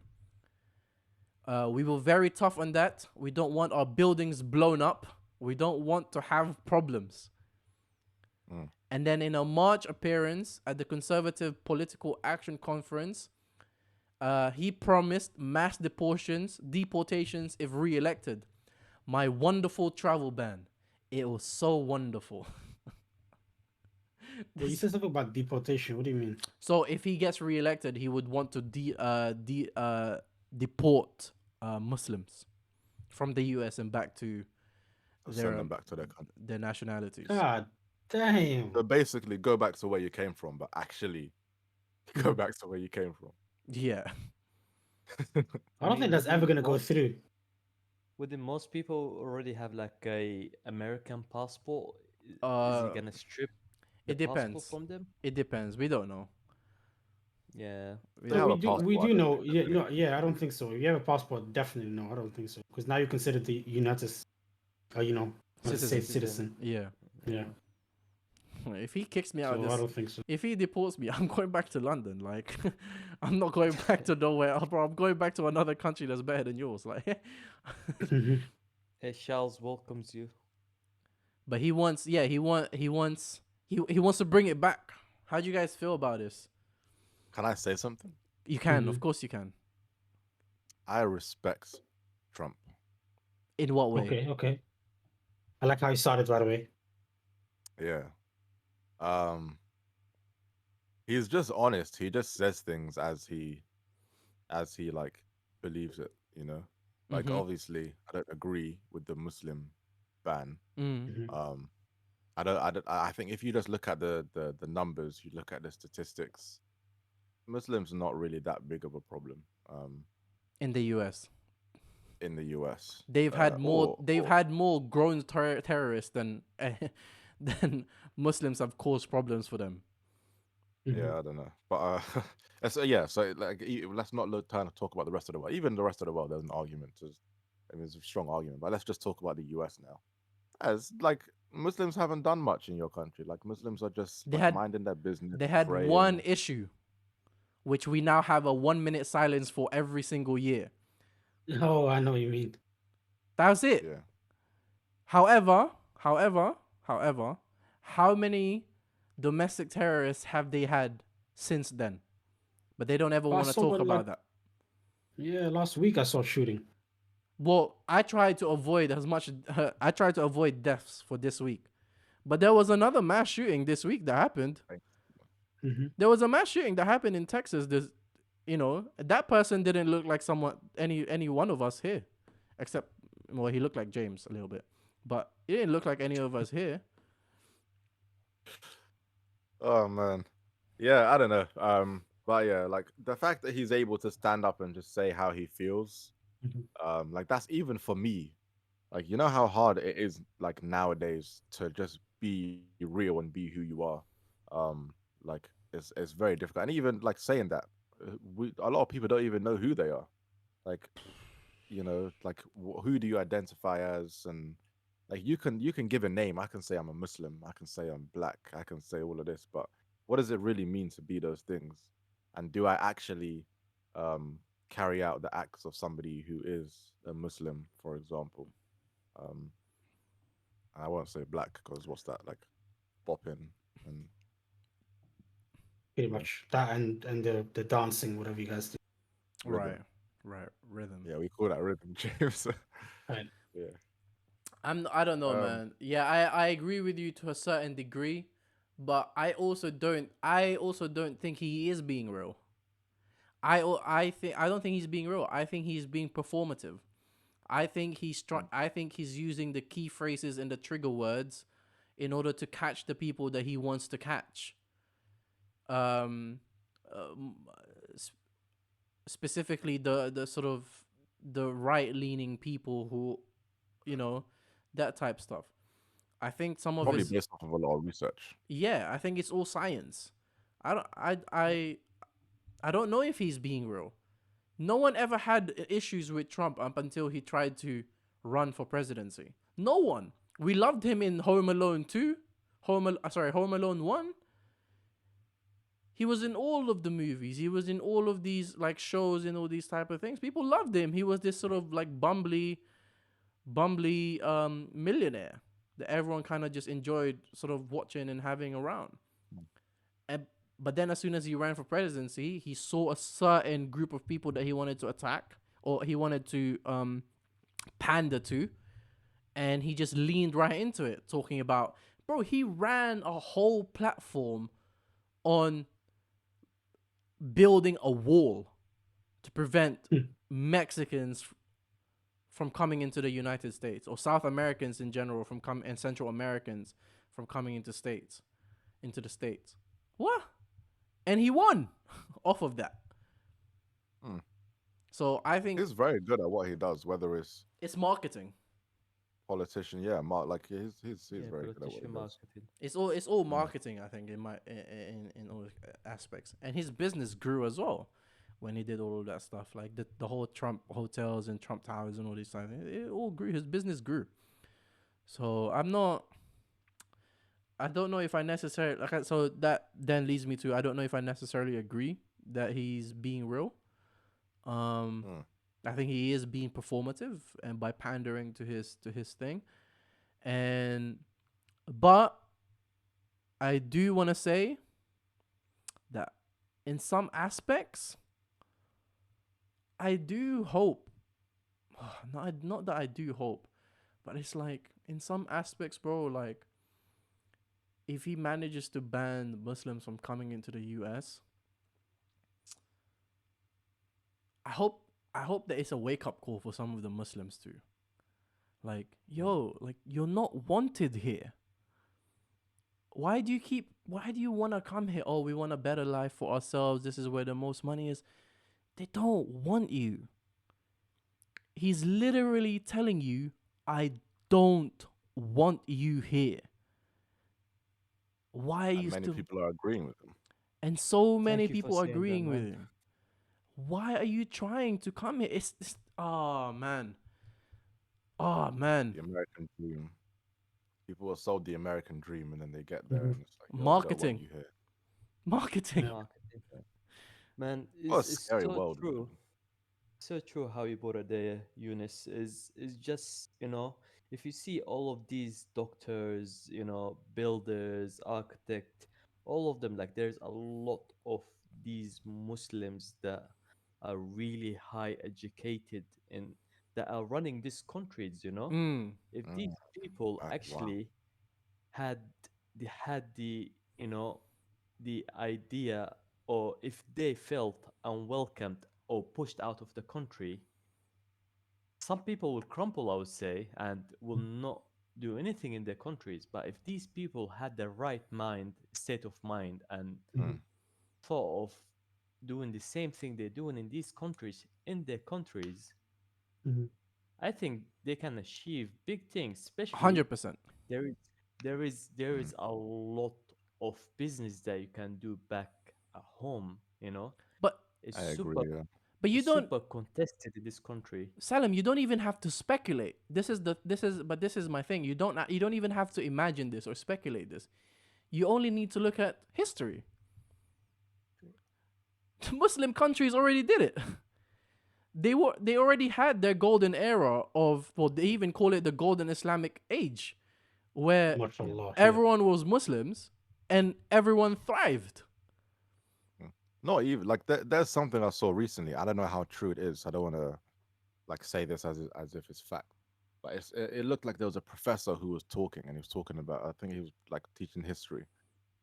We were very tough on that. We don't want our buildings blown up. We don't want to have problems. And then in a March appearance at the Conservative Political Action Conference, he promised mass deportations if re-elected. My wonderful travel ban. It was so wonderful. Well, you said something about deportation. What do you mean? So if he gets re-elected, he would want to deport Muslims from the US and back to Send them back to their country. their nationalities. God damn. So basically, go back to where you came from, but actually go back to where you came from. Yeah. I don't think that's ever gonna go through. Wouldn't most people already have like a American passport? Is he gonna strip the It passport depends. from them? It depends. We don't know. Yeah. They So have we a do, we passport, I do don't know. think Yeah, that's no, yeah, I don't think so. If you have a passport, definitely no. I don't think so because now you're considered the United, United Citizen. States citizen. Yeah. Yeah. If he kicks me out of So I this, don't think so. if he deports me, I'm going back to London. Like, I'm not going back to nowhere. Bro, I'm going back to another country that's better than yours. Like, Hey, Charles welcomes you. but he wants, yeah, he wants to bring it back. How do you guys feel about this? Can I say something? You can, of course, you can. I respect Trump. In what way? Okay. I like how you started, by the way. Yeah. He's just honest. He just says things as he like believes it, you know? Like obviously I don't agree with the Muslim ban. I think if you just look at the numbers, you look at the statistics, Muslims are not really that big of a problem. In the US, In the US. they've had more. They've had more grown terrorists than than Muslims have caused problems for them. Yeah, I don't know, but so yeah, so like let's not try to talk about the rest of the world. Even the rest of the world, there's an argument. I mean, it's a strong argument, but let's just talk about the US now. As like Muslims haven't done much in your country. Like Muslims are just minding their business. They had praying. one issue, which we now have a 1 minute silence for every single year. Oh, I know what you mean. That's it. Yeah. However, how many domestic terrorists have they had since then? But they don't ever want to talk about that. Yeah, last week I saw shooting. Well, I tried to avoid I tried to avoid deaths for this week. But there was another mass shooting this week that happened. There was a mass shooting that happened in Texas. That person didn't look like any one of us here. Except, well, he looked like James a little bit. But he didn't look like any of us here. Oh man. Yeah, I don't know. But yeah, like the fact that he's able to stand up and just say how he feels, like that's even for me. Like you know how hard it is like nowadays to just be real and be who you are. Like it's very difficult. And even like saying that, a lot of people don't even know who they are. Like, like who do you identify as? And like you can give a name. I can say I'm a Muslim. I can say I'm black. I can say all of this. But what does it really mean to be those things? And do I actually carry out the acts of somebody who is a Muslim, for example? I won't say black because what's that like, bopping and Pretty much that and the dancing, whatever you guys do. rhythm. Right. Rhythm. Yeah, we call that rhythm, James. Right. Yeah. I don't know, man. Yeah, I agree with you to a certain degree, but I also don't think he is being real. I don't think he's being real. I think he's being performative. I think he's using the key phrases and the trigger words in order to catch the people that he wants to catch. Specifically the sort of the right leaning people who, you know, that type stuff. I think some of Probably his, based off of a lot of research. yeah, I think it's all science. I don't I don't know if he's being real. No one ever had issues with Trump up until he tried to run for presidency. No one. We loved him in Home Alone 2, Home Alone 1. He was in all of the movies. He was in all of these like shows and all these type of things. People loved him. He was this sort of like bumbly millionaire that everyone kind of just enjoyed sort of watching and having around. And but then as soon as he ran for presidency, he saw a certain group of people that he wanted to attack or he wanted to pander to, and he just leaned right into it, talking about, bro, he ran a whole platform on building a wall to prevent Mexicans from coming into the United States, or South Americans in general and Central Americans from coming into the States. What? And he won off of that. Hmm. So I think He's very good at what he does, whether it's it's marketing. politician, yeah, like he's Yeah, very good at what he politician does. marketing. It's all marketing. I think in all aspects, and his business grew as well when he did all of that stuff, like the whole Trump hotels and Trump towers and all these things. It all grew. His business grew. So I don't know if I necessarily so that then leads me to I don't know if I necessarily agree that he's being real. I think he is being performative and by pandering to his thing, but I do want to say that in some aspects, I do hope. Not that I do hope, but it's like in some aspects, bro. Like if he manages to ban Muslims from coming into the U.S., I hope that it's a wake up call for some of the Muslims too. Like, yo, like you're not wanted here. Why do you want to come here? Oh, we want a better life for ourselves. This is where the most money is. They don't want you. He's literally telling you, I don't want you here. Why are And you many still? people are agreeing with him. And so many Thank you for people are saying that, agreeing with man. him. Why are you trying to come here? It's oh man. Oh man. The American dream. People are sold the American dream, and then they get there, Mhm. and it's like, yo, we don't want Marketing. you here. Marketing. Marketing. Man, What a is scary so world we live true. So true how you brought it there, Eunice, is just, if you see all of these doctors, builders, architect, all of them, like there's a lot of these Muslims that are really high educated and that are running these countries. Mm. If in. these people Wow. actually had the the idea, or if they felt unwelcomed or pushed out of the country, some people will crumple, I would say, and will not do anything in their countries. But if these people had the right state of mind, and Mm. thought of doing the same thing they're doing in these countries in their countries, Mhm. I think they can achieve big things. Especially 100%. there is there Mm. is a lot of business that you can do back at home. But It's I super agree. Yeah. you it's don't, super contested in this country. Salim, you don't even have to speculate. This is my thing. You don't even have to imagine this or speculate this. You only need to look at history. Muslim countries already did it. They already had their golden era of, well, they even call it the golden Islamic age, where Yeah. MashaAllah, yeah. everyone was Muslims and everyone thrived. Mm. Not even like there's something I saw recently. I don't know how true it is. I don't want to like say this as if it's fact, but it looked like there was a professor who was talking, and he was talking about, I think he was like teaching history,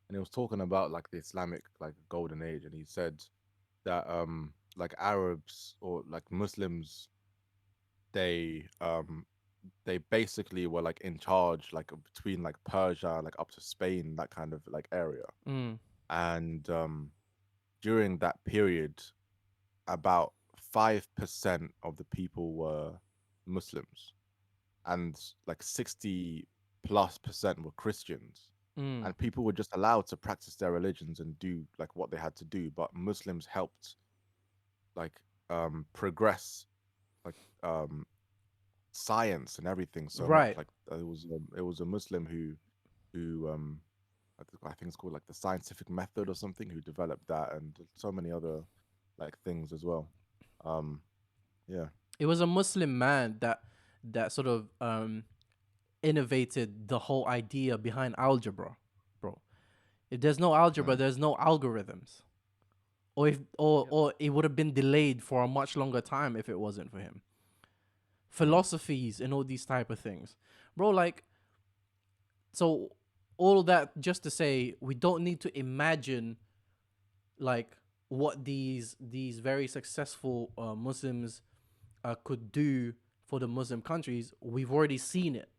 and he was talking about like the Islamic like golden age, and he said that like Arabs or like Muslims, they they basically were like in charge like between like Persia like up to Spain, that kind of like area. Mm. And during that period, about 5% of the people were Muslims, and like 60+% were Christians. Mm. And people were just allowed to practice their religions and do like what they had to do. But Muslims helped like progress like um science and everything so much. Right. Like it was a Muslim who I think it's called like the scientific method or something, who developed that, and so many other like things as well. Um, yeah. It was a Muslim man that sort of innovated the whole idea behind algebra, bro. If there's no algebra, Mm, there's no algorithms. Or if or Yep. or it would have been delayed for a much longer time if it wasn't for him. mm, Philosophies and all these type of things. Bro, like, so all that just to say we don't need to imagine like what these very successful Muslims could do for the Muslim countries. We've already seen it.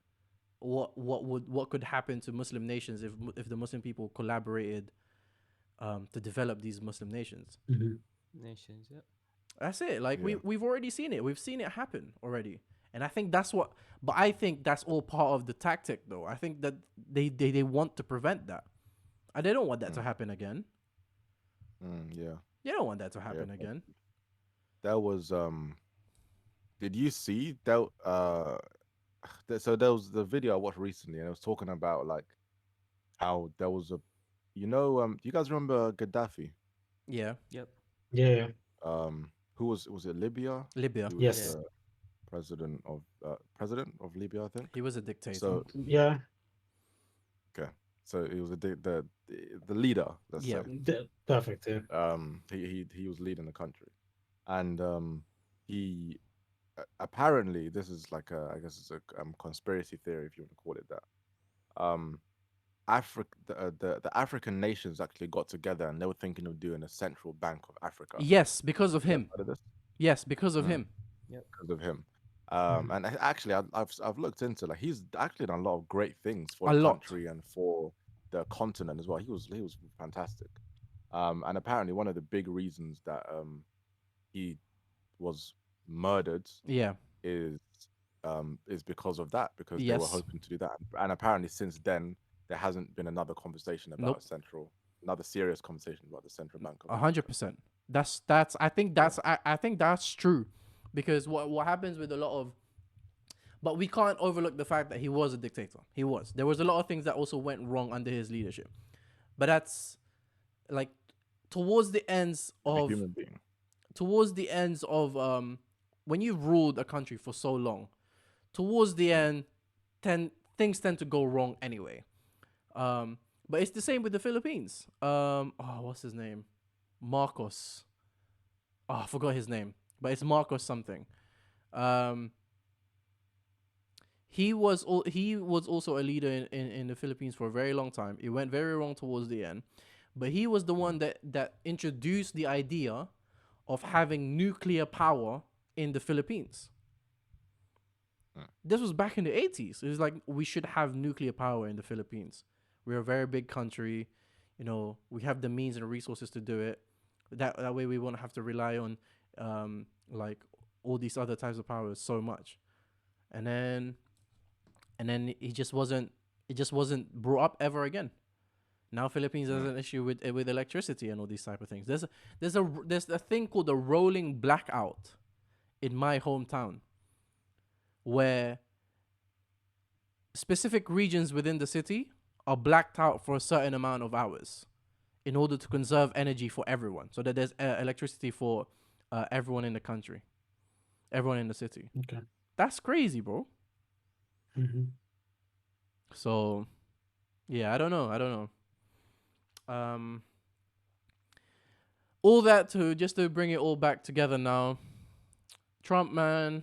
What could happen to Muslim nations if the Muslim people collaborated to develop these Muslim nations? Mm-hmm. Nations. Yep. That's it. Like yeah. we've already seen it. We've seen it happen already. And I think that's what. But I think that's all part of the tactic, though. I think that they want to prevent that. And they don't want that to Mm, happen again. yeah. They don't want that to Yeah. happen again. That was did you see that so there was the video I watched recently, and it was talking about like how there was a do you guys remember Gaddafi? Yeah, Yep. Yeah. Who was it Libya? Libya. He was Yeah. Yes. the president of Libya, I think. He was a dictator. So Yeah. okay, so he was the leader, let's Yeah. say. Perfect. Yeah. He was leading the country, and he apparently, this is like a, I guess it's a conspiracy theory if you want to call it that. Um, the African nations actually got together and they were thinking of doing a central bank of Africa. Yes, because of You ever him. heard of this? Yes, because of Mm, him. Yep. because of him. Mhm. And actually, I've looked into like he's actually done a lot of great things for A the lot. country and for the continent as well. He was fantastic. And apparently one of the big reasons that he was murdered Yeah. is is because of that, because they were Yes. hoping to do that. And apparently since then there hasn't been another conversation about Nope. another serious conversation about the central bank of A hundred Africa. percent. That's. I think Yeah. I think that's true, because what happens with a lot of, but we can't overlook the fact that he was a dictator. He was. There was a lot of things that also went wrong under his leadership, but that's like towards the ends He's a of human being. towards the ends of when you've ruled a country for so long, towards the Mm, end, things tend to go wrong anyway. But it's the same with the Philippines. Oh, what's his name? Marcos. Oh, I forgot his name, but it's Marcos something. Um, he was also a leader in the Philippines for a very long time. It went very wrong towards the end, but he was the mm, one that introduced the idea of having nuclear power in the Philippines. mm, This was back in the 80s. It was like we should have nuclear power in the Philippines. We're a very big country. You know, we have the means and resources to do it. That way we won't have to rely on like all these other types of powers so much. And then it just wasn't brought up ever again. Now Philippines has mm, an issue with electricity and all these type of things. There's a thing called a rolling blackout in my hometown where specific regions within the city are blacked out for a certain amount of hours in order to conserve energy for everyone, so that there's electricity for everyone in the country, everyone in the city. Okay. That's crazy, bro. Mm-hmm. So yeah, I don't know. I don't know. Um, all that to just to bring it all back together now. Trump, man,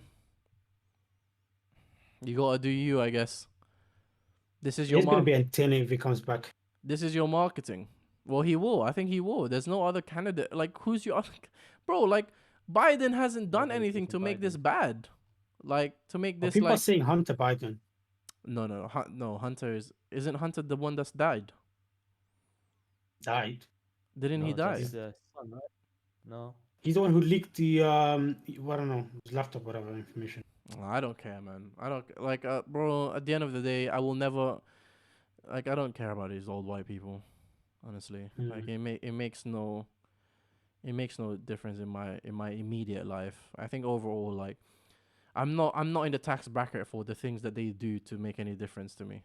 you gotta do you, I guess. This is your He's gonna be entertaining if he comes back. This is your marketing. Well, he will. I think he will. There's no other candidate. Like, who's your other... Bro, like, Biden hasn't done Nobody's anything to beating make this Biden. bad. Like, to make But this, people are like... saying Hunter Biden No, Hunter is... Isn't Hunter the one that's died? died. Didn't he No, die? that's the son, right? No. He's the one who leaked the I don't know, his laptop, whatever information. I don't care, man. I don't like, bro. At the end of the day, I will never like. I don't care about these old white people. Honestly, like it makes no difference in my immediate life. I think overall, like, I'm not in the tax bracket for the things that they do to make any difference to me.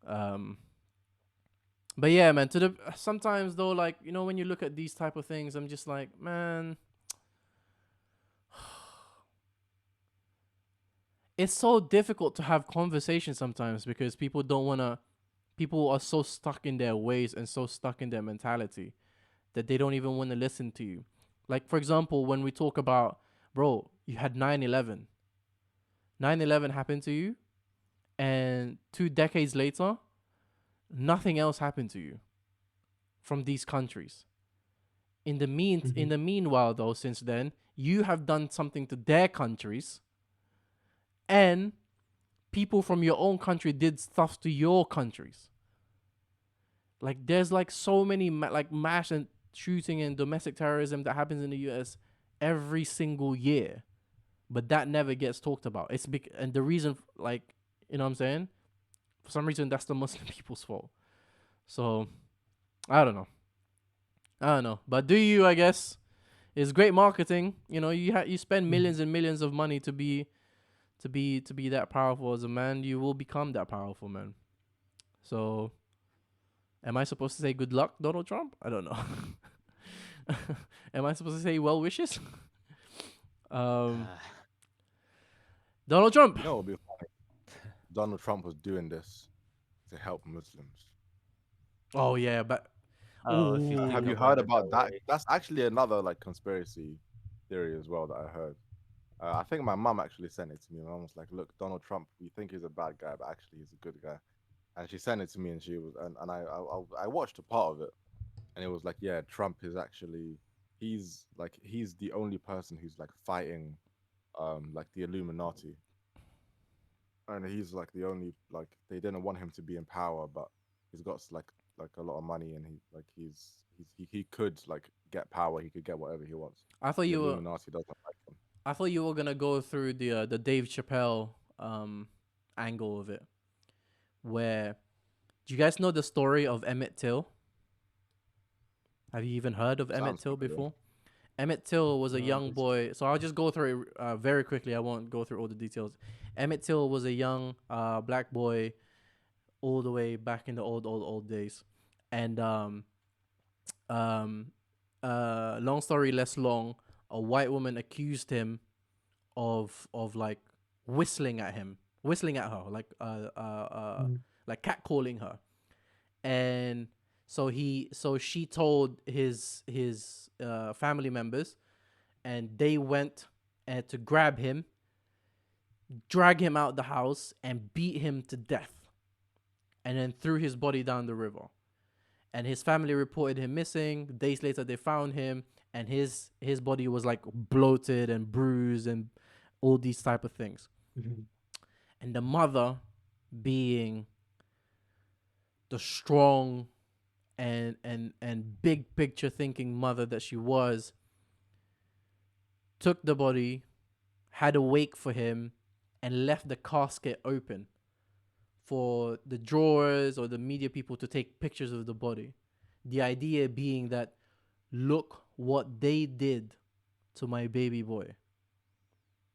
Um, but yeah, man. To the sometimes though, like, you know, when you look at these type of things, I'm just like, man, it's so difficult to have conversations sometimes because people are so stuck in their ways and so stuck in their mentality that they don't even want to listen to you. Like, for example, when we talk about, bro, you had 9/11. 9/11 happened to you, and 2 decades later, nothing else happened to you from these countries. In the meanwhile, though, since then, you have done something to their countries, and people from your own country did stuff to your countries. Like, there's like so many like mass and shooting and domestic terrorism that happens in the U.S. every single year, but that never gets talked about. And the reason, like, you know what I'm saying? For some reason, that's the Muslim people's fault. So I don't know. But do you? I guess it's great marketing. You know, you spend millions and millions of money to be that powerful as a man. You will become that powerful, man. So, am I supposed to say good luck, Donald Trump? I don't know. Am I supposed to say well wishes? Donald Trump. You know, it'll be funny. Donald Trump was doing this to help Muslims. Oh yeah, but If you think Have you about heard it that about that? way. That's actually another like conspiracy theory as well that I heard. I think my mum actually sent it to me. My mum was like, "Look, Donald Trump, we think he's a bad guy, but actually he's a good guy." And she sent it to me, and she was, and I watched a part of it, and it was like, yeah, Trump is actually he's the only person who's like fighting, like the Illuminati, and he's like the only like they didn't want him to be in power, but he's got like a lot of money, and he could like get power, he could get whatever he wants. I thought The you were Illuminati doesn't like him. I thought you were gonna go through the Dave Chappelle angle of it, where do you guys know the story of Emmett Till? Have you even heard of Emmett Sounds Till familiar. before? Emmett Till was a No, young boy. So I'll just go through it very quickly. I won't go through all the details. Emmett Till was a young black boy all the way back in the old days. And um, long story less long, a white woman accused him of like whistling at her, like catcalling her. And so she told his family members, and they went to grab him, drag him out the house, and beat him to death, and then threw his body down the river. And his family reported him missing. Days later, they found him, and his body was like bloated and bruised and all these type of things. And the mother, being the strong and big picture thinking mother that she was, took the body, had a wake for him, and left the casket open for the drawers or the media people to take pictures of the body. The idea being that, look what they did to my baby boy,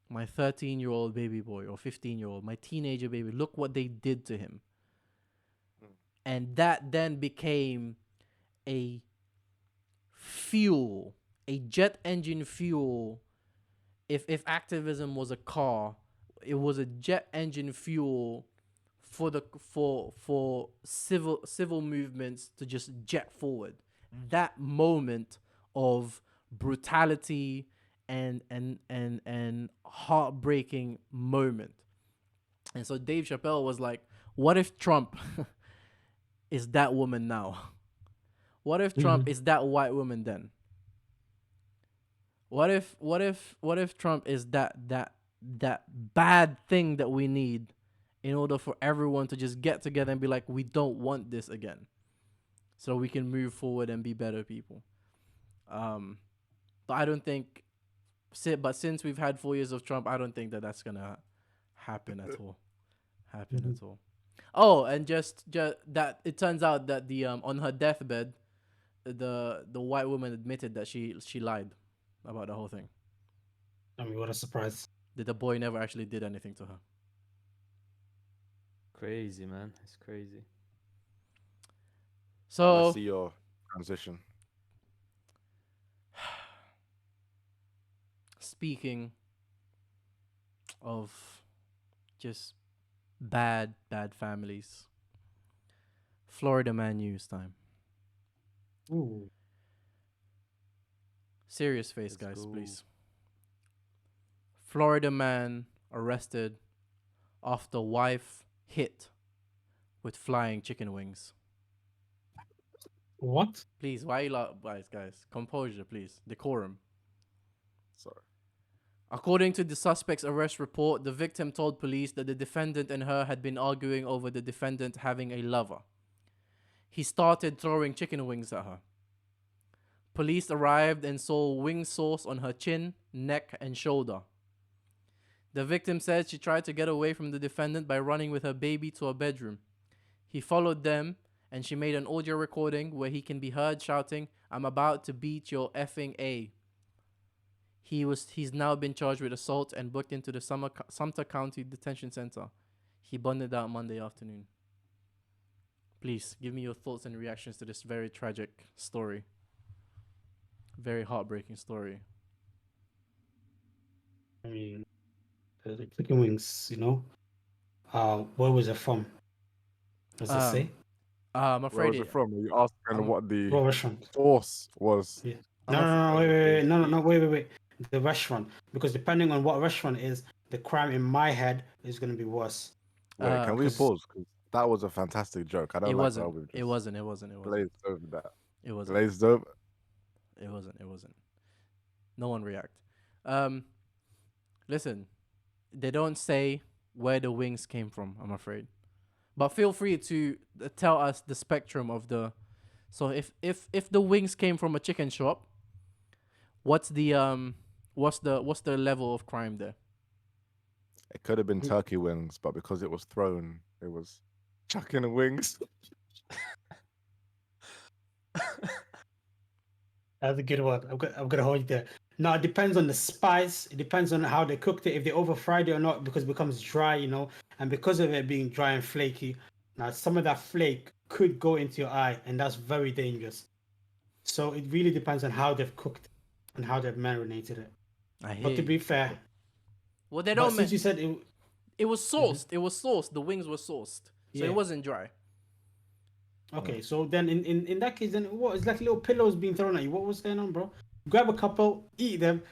my 13-year-old baby boy, or 15-year-old, my teenager baby. Look what they did to him. And that then became a fuel, a jet engine fuel. If activism was a car, it was a jet engine fuel for the for civil movements to just jet forward. That moment of brutality and heartbreaking moment. And so Dave Chappelle was like, what if Trump is that woman now? What if Trump is that white woman then? What if Trump is that bad thing that we need in order for everyone to just get together and be like, we don't want this again, so we can move forward and be better people. But I don't think. But since we've had 4 years of Trump, I don't think that that's gonna happen at all. Oh, and just that it turns out that the on her deathbed, the white woman admitted that she lied about the whole thing. I mean, what a surprise. That the boy never actually did anything to her. Crazy, man. It's crazy. So Let's see your transition. speaking of just bad families, Florida man news time. Ooh. Serious face, Let's guys, go. please. Florida man arrested after wife hit with flying chicken wings. What? Please, why you guys? Composure, please. Decorum. Sorry. According to the suspect's arrest report, the victim told police that the defendant and her had been arguing over the defendant having a lover. He started throwing chicken wings at her. Police arrived and saw wing sauce on her chin, neck, and shoulder. The victim said she tried to get away from the defendant by running with her baby to a bedroom. He followed them, and she made an audio recording where he can be heard shouting, "I'm about to beat your effing A." He's now been charged with assault and booked into the Sumter County Detention Center. He bonded out Monday afternoon. Please give me your thoughts and reactions to this very tragic story. Very heartbreaking story. I mean, the chicken wings, where was it from? Does it say? I'm Where afraid was it from? You asked kind what the What restaurant? source was. Yeah. I'm No, wait. No, wait. The restaurant. Because depending on what restaurant is, the crime in my head is going to be worse. Wait, can we 'cause- pause? Because that was a fantastic joke. I don't It like wasn't. how we've just It wasn't. glazed over that. It wasn't. Glazed over. It wasn't. No one react. Listen, they don't say where the wings came from, I'm afraid. But feel free to tell us the spectrum of the. So if the wings came from a chicken shop, what's the level of crime there? It could have been turkey wings, but because it was thrown, it was chicken wings. That's a good one. I'm gonna hold you there. No, it depends on the spice. It depends on how they cooked it. If they over fried it or not, because it becomes dry, and because of it being dry and flaky, now some of that flake could go into your eye, and that's very dangerous. So it really depends on how they've cooked and how they've marinated it. But to be fair, well, they but don't. since you said It was sauced. It was sauced. The wings were sauced, so Yeah. it wasn't dry. okay, so then in that case, then what? It's like little pillows being thrown at you. What was going on, bro? Grab a couple, eat them,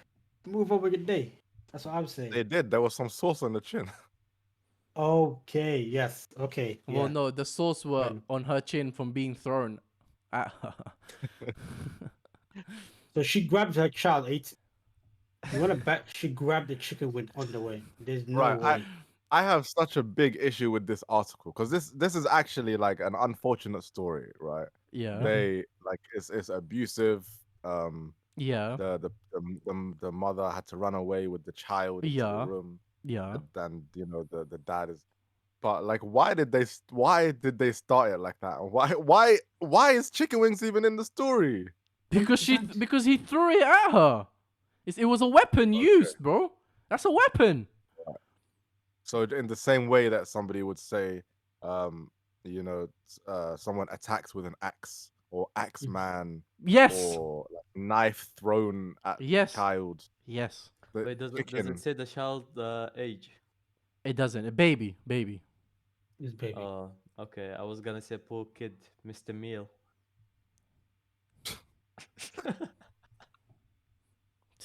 move over your day. That's what I was saying. They did. There was some sauce on the chin. Okay, yes, okay. Well, Yeah. no, the sauce were Fine. on her chin from being thrown at her. So she grabbed her child, ate. You want to bet she grabbed the chicken wing on the way? There's no Right, way. I have such a big issue with this article because this is actually like an unfortunate story, right? Yeah. They like it's abusive. Yeah. The mother had to run away with the child into Yeah. the room, Yeah. and the dad is. But like, why did they start it like that? And why is chicken wings even in the story? Because he threw it at her. It was a weapon used, bro. That's a weapon. So in the same way that somebody would say, someone attacks with an axe or axe man, Yes. or like, knife thrown at Yes. child. Yes. The Wait, does chicken, it say the child age? It doesn't. A baby. This baby. Oh, okay. I was gonna say poor kid, Mr. Meal.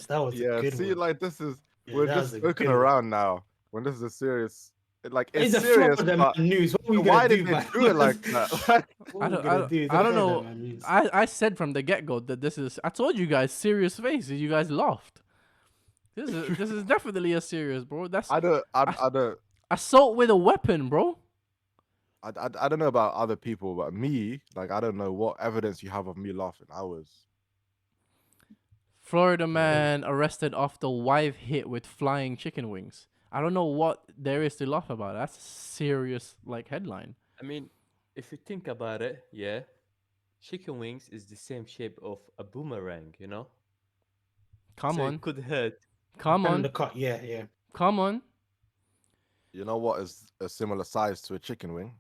That was a good see, one. like this is Yeah, we're that just was a joking good one. around now when this is a serious. Like It's it's a serious, Florida but man news. What are we why gonna did do, they man? do it like that? What are we gonna do? It's I a don't Florida know. man news. I said from the get-go that this is. I told you guys serious faces. You guys laughed. This is definitely a serious, bro. That's I don't. assault with a weapon, bro. I don't know about other people, but me, like, I don't know what evidence you have of me laughing. I was Florida man arrested after wife hit with flying chicken wings. I don't know what there is to laugh about. That's a serious like headline. I mean, if you think about it, yeah, chicken wings is the same shape of a boomerang, you know? Come So on. it could hurt. Come Depending on on. the cut, yeah. Come on. You know what is a similar size to a chicken wing?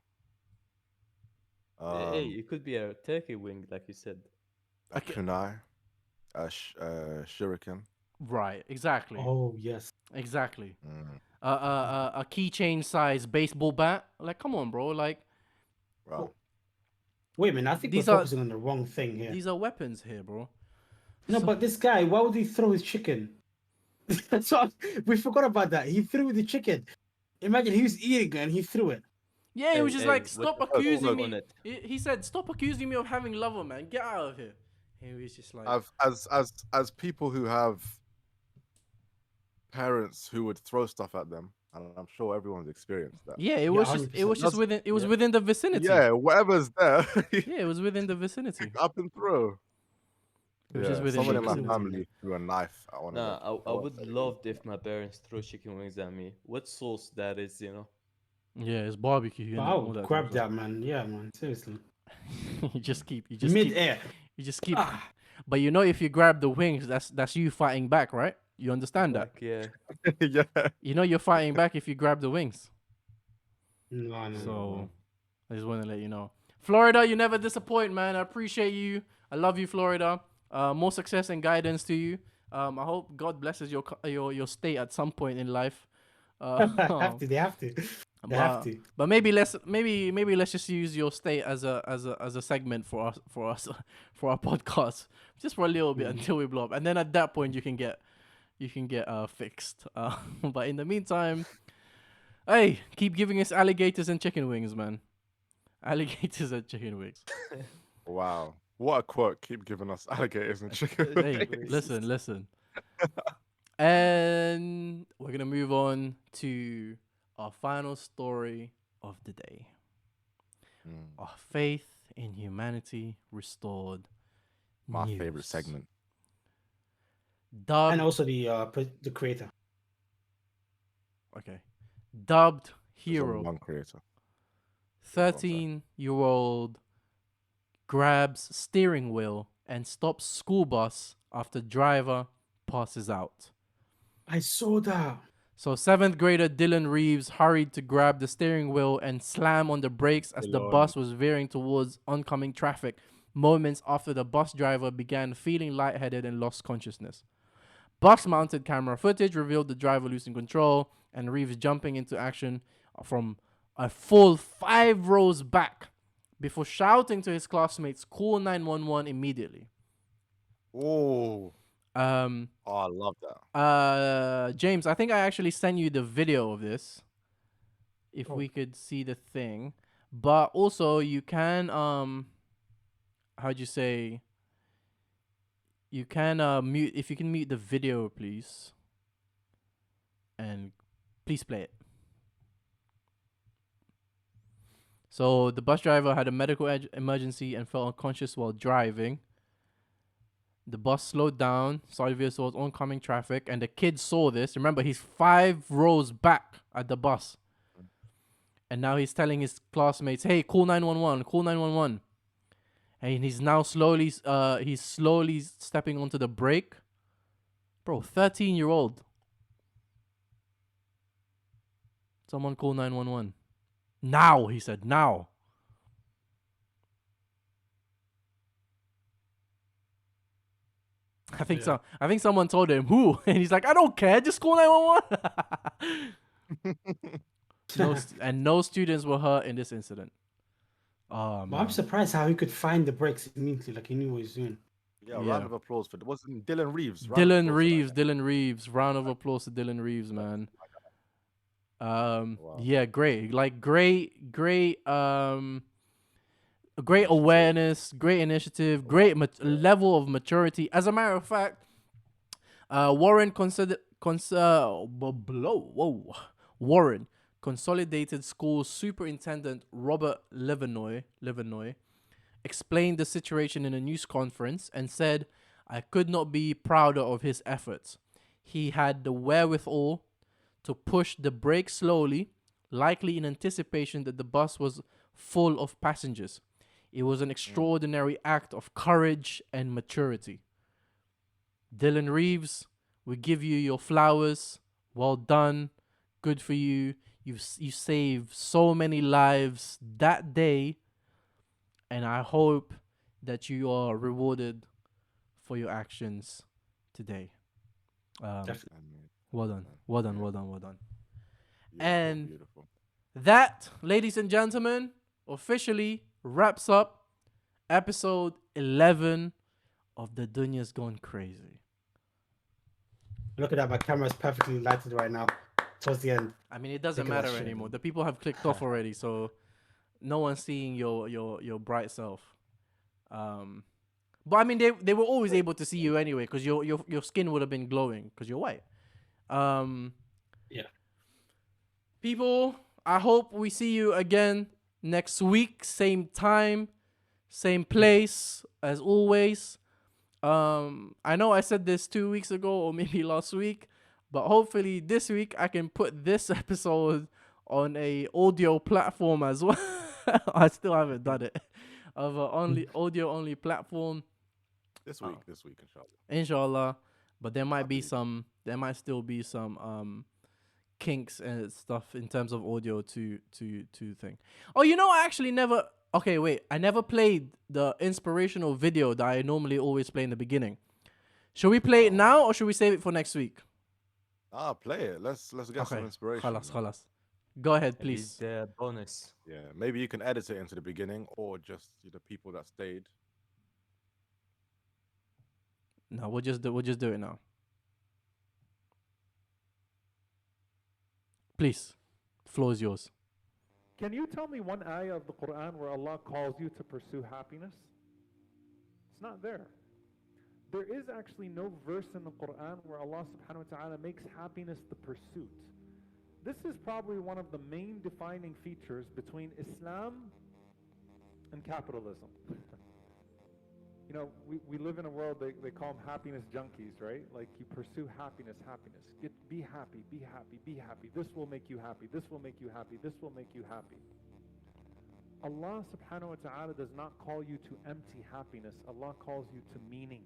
Hey, it could be a turkey wing, like you said. A Okay. kunai, shuriken. Right. Exactly. Oh yes. Exactly. Mm, A keychain size baseball bat. Like, come on, bro. Like, right. Wait a minute, I think we're these are focusing on the wrong thing here. these are weapons here, bro. No, So- but this guy, why would he throw his chicken? So we forgot about that. He threw the chicken. Imagine he was eating it and he threw it. Yeah, he was just like, What stop the fuck accusing on me. it? He said, stop accusing me of having lover, man. Get out of here. He was just like, I've as people who have parents who would throw stuff at them, and I'm sure everyone's experienced that. yeah, it Yeah, was just 100%. just within within the vicinity. Yeah, whatever's there, Yeah, it was within the vicinity. up and through. It was just Yeah, within someone the in my vicinity. family threw a knife at one of Nah, them. I would love if my parents throw chicken wings at me. What sauce that is, you know? Yeah, it's barbecue But and I all would that. grab that, man. Yeah, man. Seriously. You just keep Mid-air. you just keep. Ah, But you know, if you grab the wings, that's you fighting back, right? You understand that? Like, yeah. Yeah. You know, you're fighting back if you grab the wings. no. So I just want to let you know, Florida, you never disappoint, man. I appreciate you. I love you, Florida. More success and guidance to you. I hope God blesses your state at some point in life. They have to. They have to. But maybe let's just use your state as a segment for us for our podcast, just for a little bit until we blow up, and then at that point you can get fixed. But in the meantime, hey, keep giving us alligators and chicken wings, man. Alligators and chicken wings. Wow. What a quote. Keep giving us alligators and chicken. Hey, listen. And we're gonna move on to our final story of the day. Our faith in humanity restored. My news. favorite segment. Dubbed, And also the creator. okay. Dubbed There's only hero. one creator. 13-year-old grabs steering wheel and stops school bus after driver passes out. I saw that. So 7th grader Dylan Reeves hurried to grab the steering wheel and slam on the brakes as the bus was veering towards oncoming traffic moments after the bus driver began feeling lightheaded and lost consciousness. Bus-mounted camera footage revealed the driver losing control and Reeves jumping into action from a full 5 rows back before shouting to his classmates, "Call 911 immediately." Oh, I love that. James, I think I actually sent you the video of this. If Oh. we could see the thing. But also you can how'd you say, you can mute, if you can mute the video, please. And please play it. So the bus driver had a medical emergency and fell unconscious while driving. The bus slowed down, started veering towards oncoming traffic, and the kid saw this. Remember, he's 5 rows back at the bus. And now he's telling his classmates, "Hey, call 911, call 911." And he's now slowly stepping onto the brake. Bro, 13-year-old. Someone call 911. Now, he said, now. I think so. I think someone told him who, and he's like, "I don't care, just call 911." No students were hurt in this incident. Oh But I'm man. surprised how he could find the brakes immediately, like he knew what he was doing. Yeah, Yeah. round of applause for wasn't Dylan Reeves. Dylan Reeves. Round of applause to Dylan Reeves, man. Wow. Yeah, great. Like great awareness, great initiative, great level of maturity. As a matter of fact, Warren Warren Consolidated School Superintendent Robert Levenoy explained the situation in a news conference and said, I could not be prouder of his efforts. He had the wherewithal to push the brake slowly, likely in anticipation that the bus was full of passengers. It was an extraordinary act of courage and maturity. Dylan Reeves, we give you your flowers. Well done. Good for you. You saved so many lives that day, and I hope that you are rewarded for your actions today. Definitely. Well done. Well done. Well done. Well done. Beautiful, And beautiful. that, ladies and gentlemen, officially wraps up episode 11 of the Dunya'S Gone Crazy. Look at that, my camera's perfectly lighted right now. Towards the end. I mean, it doesn't Look at that matter shit. anymore. The people have clicked off already, so no one's seeing your bright self. But I mean, they were always able to see you anyway, because your skin would have been glowing because you're white. Yeah. People, I hope we see you again next week, same time, same place as always. I know I said this 2 weeks ago or maybe last week, but hopefully this week I can put this episode on a audio platform as well. I still haven't done it. Of a audio only platform. This week, inshallah. Inshallah. But there might still be some kinks and stuff in terms of audio to thing. Oh, I actually never. Okay, wait. I never played the inspirational video that I normally always play in the beginning. Should we play it now or should we save it for next week? Play it. Let's get some inspiration. Khalas. Go ahead, Maybe please. it's the bonus. Yeah, maybe you can edit it into the beginning, or just the people that stayed. No, we'll just do it now. Please, the floor is yours. Can you tell me one ayah of the Quran where Allah calls you to pursue happiness? It's not there. There is actually no verse in the Quran where Allah subhanahu wa ta'ala makes happiness the pursuit. This is probably one of the main defining features between Islam and capitalism. We live in a world, they call them happiness junkies, right? Like you pursue happiness. Be happy. This will make you happy. This will make you happy. This will make you happy. Allah subhanahu wa ta'ala does not call you to empty happiness. Allah calls you to meaning.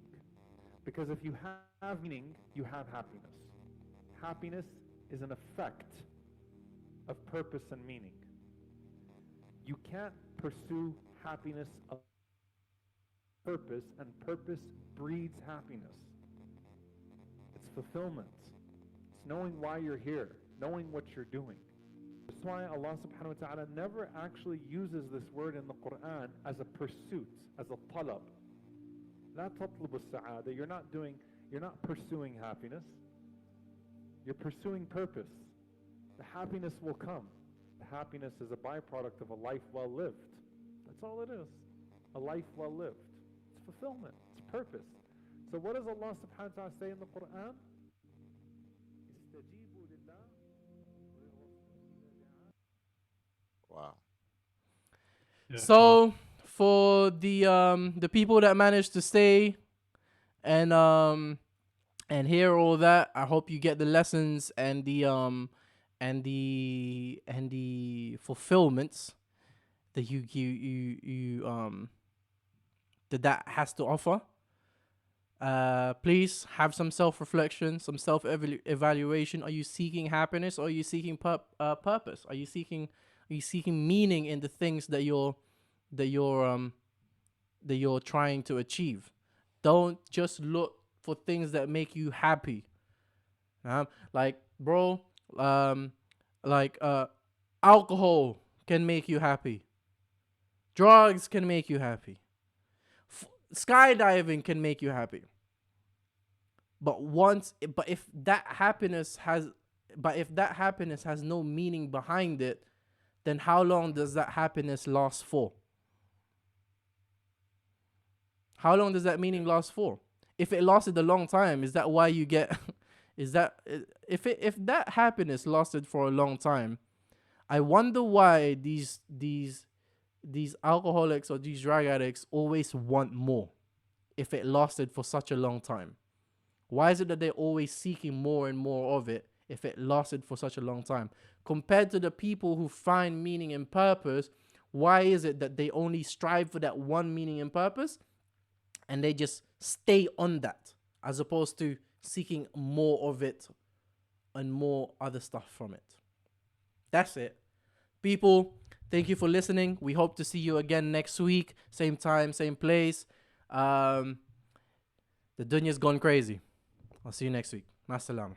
Because if you have meaning, you have happiness. Happiness is an effect of purpose and meaning. You can't pursue happiness of purpose, and purpose breeds happiness. It's fulfillment. It's knowing why you're here, knowing what you're doing. That's why Allah subhanahu wa ta'ala never actually uses this word in the Quran as a pursuit, as a talab. La tatlubu as-sa'ada. You're not pursuing happiness. You're pursuing purpose. The happiness will come. The happiness is a byproduct of a life well lived. That's all it is. A life well lived. It's fulfillment. It's purpose. So what does Allah subhanahu wa ta'ala say in the Quran? Wow. Yeah. So for the people that managed to stay and hear all that, I hope you get the lessons and the fulfillments that you that has to offer. Please have some self-reflection, some self-evaluation. Are you seeking happiness or are you seeking purpose? Are you seeking meaning in the things that you're trying to achieve? Don't just look for things that make you happy. Alcohol can make you happy. Drugs can make you happy. Skydiving can make you happy. But if that happiness has no meaning behind it, then how long does that happiness last for? How long does that meaning last for? If it lasted a long time, is that why you get? If that happiness lasted for a long time, I wonder why these alcoholics or these drug addicts always want more. if it lasted for such a long time? Why is it that they're always seeking more and more of it if it lasted for such a long time? Compared to the people who find meaning and purpose, why is it that they only strive for that one meaning and purpose and they just stay on that as opposed to seeking more of it and more other stuff from it? That's it. People, thank you for listening. We hope to see you again next week. Same time, same place. The Dunya'S gone crazy. I'll see you next week. Masalama.